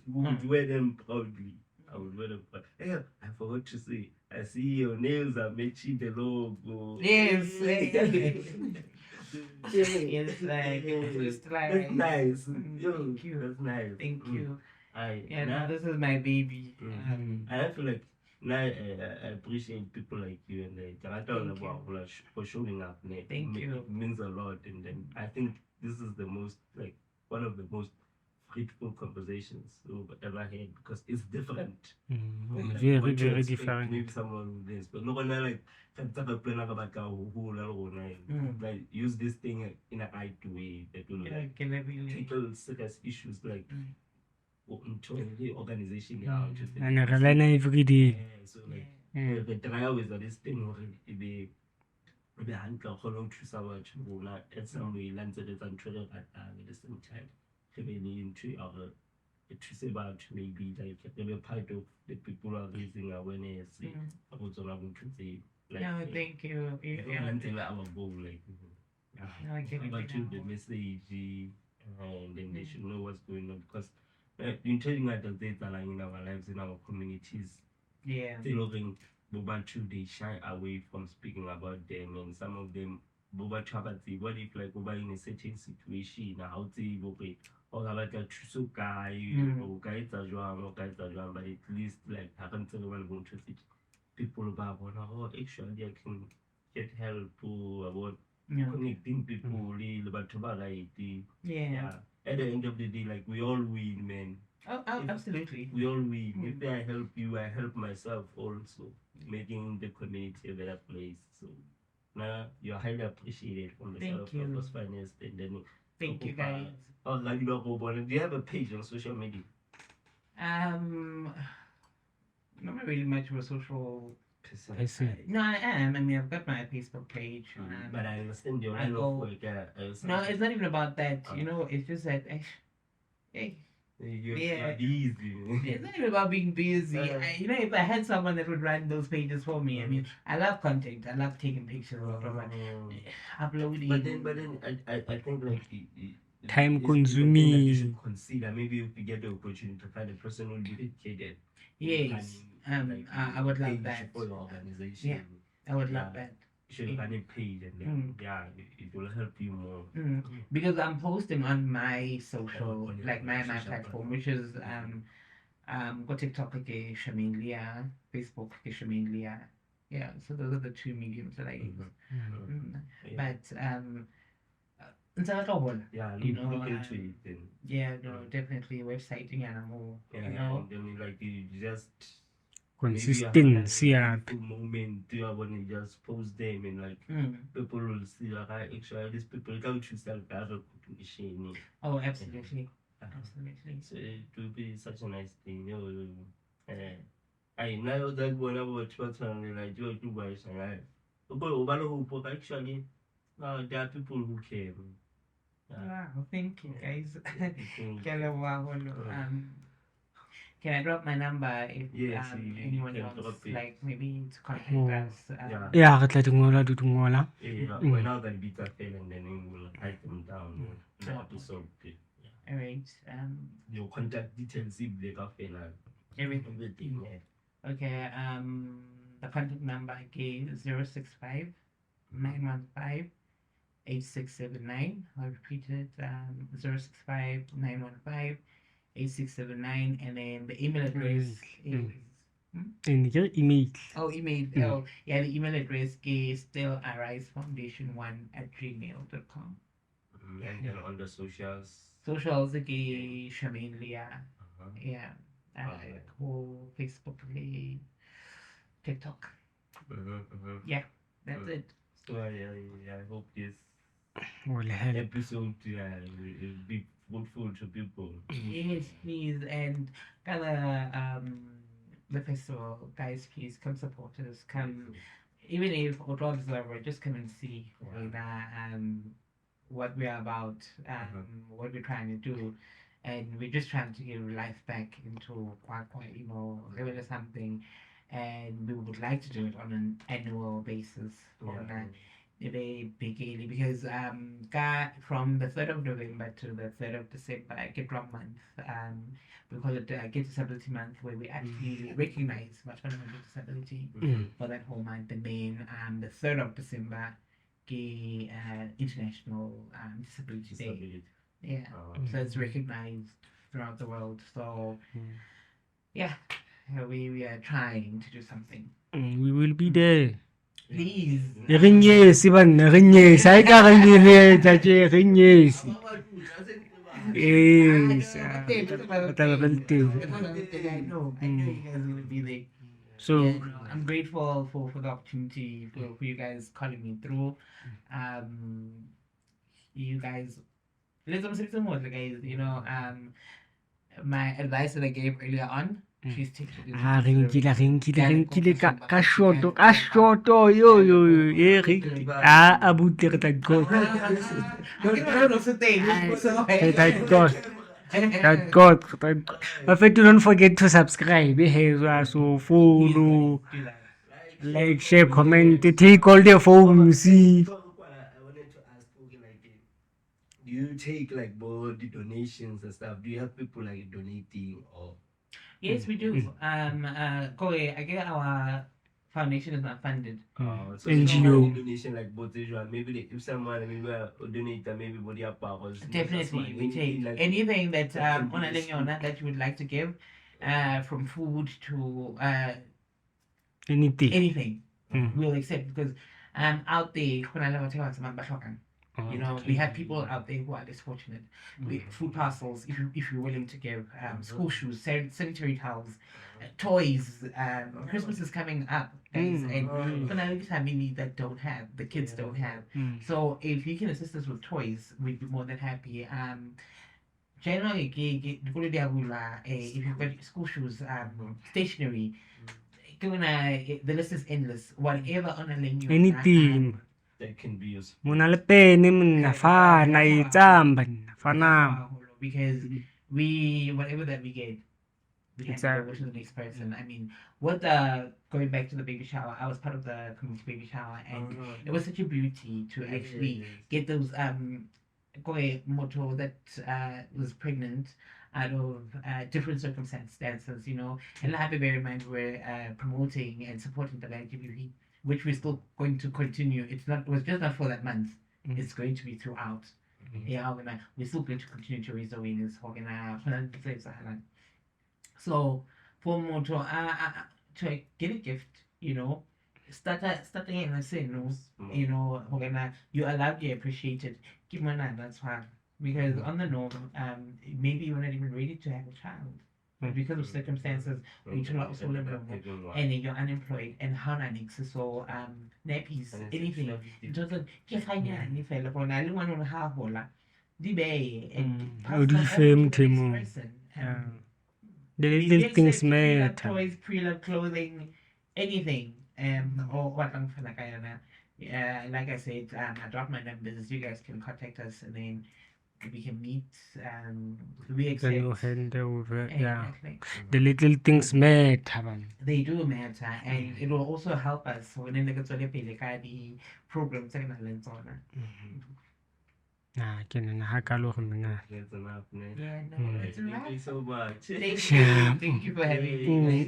would wear them proudly. I would wear them proudly. Hey, I forgot to say, I see your nails are matching the logo. Yes. It's like That's nice. Thank you. That's nice. Thank you. Yeah, no, this is my baby. I feel like now I appreciate people like you and for showing up. Thank you. It means a lot, and then I think this is the most one of the most fruitful conversations we've ever had because it's different. Very different. Maybe someone this, but no one like use this thing in a right way that will tackle serious issues like organization. And I learn every day. So like the trial is this thing already be hantle go long to someone at some way landed it and treasure at the same time. Heavily into our to say about maybe like a part of the people who are raising awareness about what I'm going to say. Like, no, thank you. Until our goal, like, about the message, and then they should know what's going on because in telling us that they are in our lives, in our communities, they loving Boba they shy away from speaking about them, and some of them Boba Chabati, what if like Boba in a certain situation, how they okay, or like a Chusukai, or Kaitajuan, but at least like haven't everyone going to see people about actually I can get help about connecting people, about variety. At the end of the day, like we all win, man. Oh, absolutely. We all win. If I help you, I help myself also, making the community a better place. So now you're highly appreciated from the South Finance and then thank you guys. Oh, like do you have a page on social media? Not really much of a social person. No, I am. I mean, I've got my Facebook page. But I understand your line of work. No, it's not even about that. You know, it's just that, hey. You're busy. It's not even about being busy. You know, if I had someone that would run those pages for me, I mean, I love content. I love taking pictures of uploading. But then I think like time consuming. You should consider maybe if you get the opportunity to find a person who will be dedicated. Yes, I would love that. For your organization. Yeah, I would love that. You should run a page and then it will help you more. Because I'm posting on my social, like my platform, which is go TikTok ke Charamaine Thaele, Facebook ke Charamaine Thaele. Yeah, so those are the two mediums that I use. But you know, look into it then. Yeah, no, definitely websiting and more. Yeah, you know, and then like you just consistency moment do you want to just post them and like people will see like actually these people go to sell recognition. Oh, absolutely. Absolutely. So it will be such a nice thing, you know. I know that when I watch what's on like you do guys right. But actually there are people who care. Wow, thank you guys. Can I drop my number if anyone wants like maybe to contact us? Yeah, re tla di ngola di ngola. When now that beats are fail and then we'll write them down in the episode. All right. Your contact details if they got fail. Everything. Okay. The contact number again is 065 915 8679. I'll repeat it. 065 915 8679, and then the email address is and your email. Email. Oh, yeah, the email address is still arisefoundation1@gmail.com. And then on the socials. Socials again, Charamaine Thaele. Yeah. or Facebook, TikTok. Yeah, that's it. So I hope this Will help. episode will be fruitful to people. Yes, please, and the festival, guys, please come support us. Come, even if or observer, just come and see what we're about, what we're trying to do, and we're just trying to give life back into Qwaqwa, give it something, and we would like to do it on an annual basis. Very bigly because from the 3rd of November to the 3rd of December, I get one month. We call it Get Disability Month, where we actually recognize much more disability for that whole month. And then the 3rd of December, International Disability Day. Yeah, so it's recognized throughout the world. So yeah, we are trying to do something. We will be there. Please. Yes, Ivan, yes. I can't believe that yes. Yes. I know you guys will be there. So I'm grateful for the opportunity for you guys calling me through. You guys, my advice that I gave earlier on. She's taking Rinkile ka shoto yo abute re tla go But don't forget to subscribe, so follow, like, share, comment, take all the phones. I wanted to ask, do you take like both the donations and stuff? Do you have people like donating or? Yes, we do. I get our foundation is not funded. So NGO donation like both maybe if someone donate maybe body up powers. Definitely, we take anything that that you would like to give, from food to anything. We'll accept because out there we have people out there who are less fortunate. Food parcels, if you're willing to give, school shoes, sanitary towels, toys. Christmas is coming up, guys, and family that don't have, the kids don't have. So if you can assist us with toys, we'd be more than happy. Generally, if you've got school shoes, stationery, the list is endless. Whatever on a menu, anything that can be used. Because whatever that we get, we can go to the next person. I mean, going back to the baby shower, I was part of the community baby shower, and it was such a beauty to actually get those motto that was pregnant out of different circumstances, and I have to bear in mind we're promoting and supporting the LGBT, which we're still going to continue. It was just not for that month. It's going to be throughout. We're still going to continue to raise awareness. So for motto, to get a gift, starting and say no, you're allowed, you're appreciated. Give me that, that's fine. Because on the norm, maybe you're not even ready to have a child. But because of circumstances, we do not also live and you're unemployed and how so nappies, anything. It doesn't the little things matter. Toys, pre-loved clothing, anything. Or what like I said, I dropped my numbers. You guys can contact us, and then we can meet. We accept. Then you hand over. Exactly. The little things matter. They do matter, and it will also help us when they get to the programs. That's enough, man. It's Thank you so much. Thank you for having me.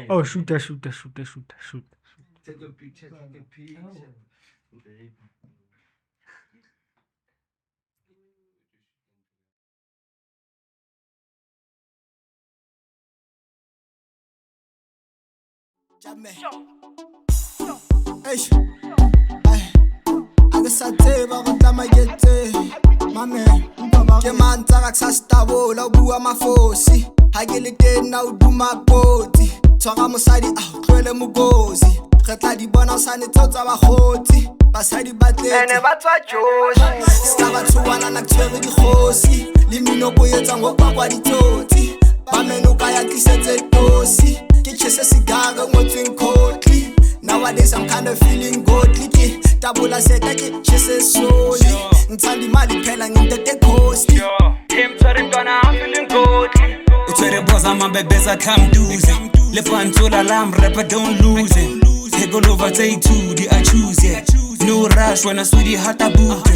Oh, shoot. Take a picture. Hey, sa tseba go tla magetse mame ke mantsa ka sa stabola o bua mafosi ha ke le teng na o duma kotsi tshwara mosadi a tlwele mogosi re tla di bona sa ne tsotsa bagotsi basadi ba tletse ba tswa joshi ska ba tsuwana na tswere dikgosi le mino bo etsa ngo kwa ditsotsi ba meno ka ya tlisetse tosi ke chese sigara ngotsweng khotli nowadays I'm kind of feeling godly tabula seta ke chese soli ngithanda imali phela ngintete cost him tsaring gonna I'm feeling godly utswere boza mabebeza come duze le pantsola lam rapper don't lose it take all over day to the I choose yeah no rush when I sweetie hata boot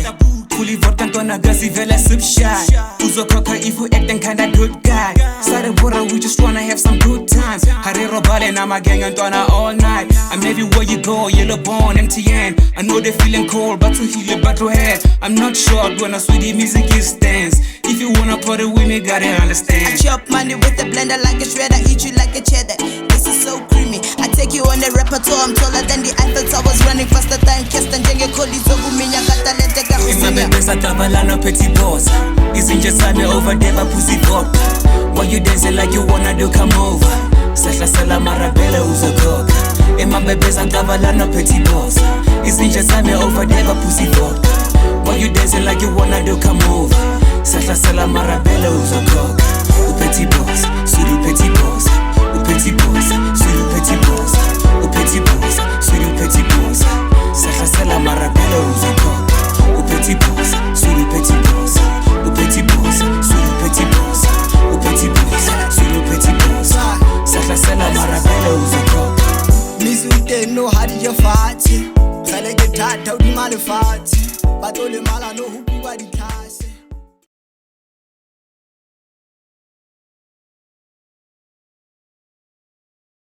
fully vodka ntwana gazi vele sip shy uzokhokha if you acting kinda good guy sare bora we just wanna have some good times hare robale na maganga ntwana all night I'm everywhere you go yellow born MTN I know they feeling cold but to heal a battle head I'm not short when I sweetie music is stance if you wanna party with me gotta understand I chop money with the blender like a shredder eat you like a cheddar this is so creamy I take you on the repertoire I'm taller than the Eiffel Towers running faster than Keston njenge kholi zokuminya katalente ka Besa tabalano petit boss Izinje sami over there pussy vodka Why you dancing like you wanna do come over Sahla sala marabele uzokoka Ema bebesa tabalano petit boss Izinje sami over there pussy vodka Why you dancing like you wanna do come over Sahla sala marabele uzokoka U petit boss, sur le petit boss U petit boss, sur le petit boss U petit boss, sur le petit boss Sahla sala marabele uzokoka au petit boss, sur le petit boss, au petit boss, sur le petit boss, au petit boss, sur le petit boss. Ça fait la marabelle aux écoles. Mizute no hadi ya fati, khale ke thata o di malefati, batho le mala no hukuba di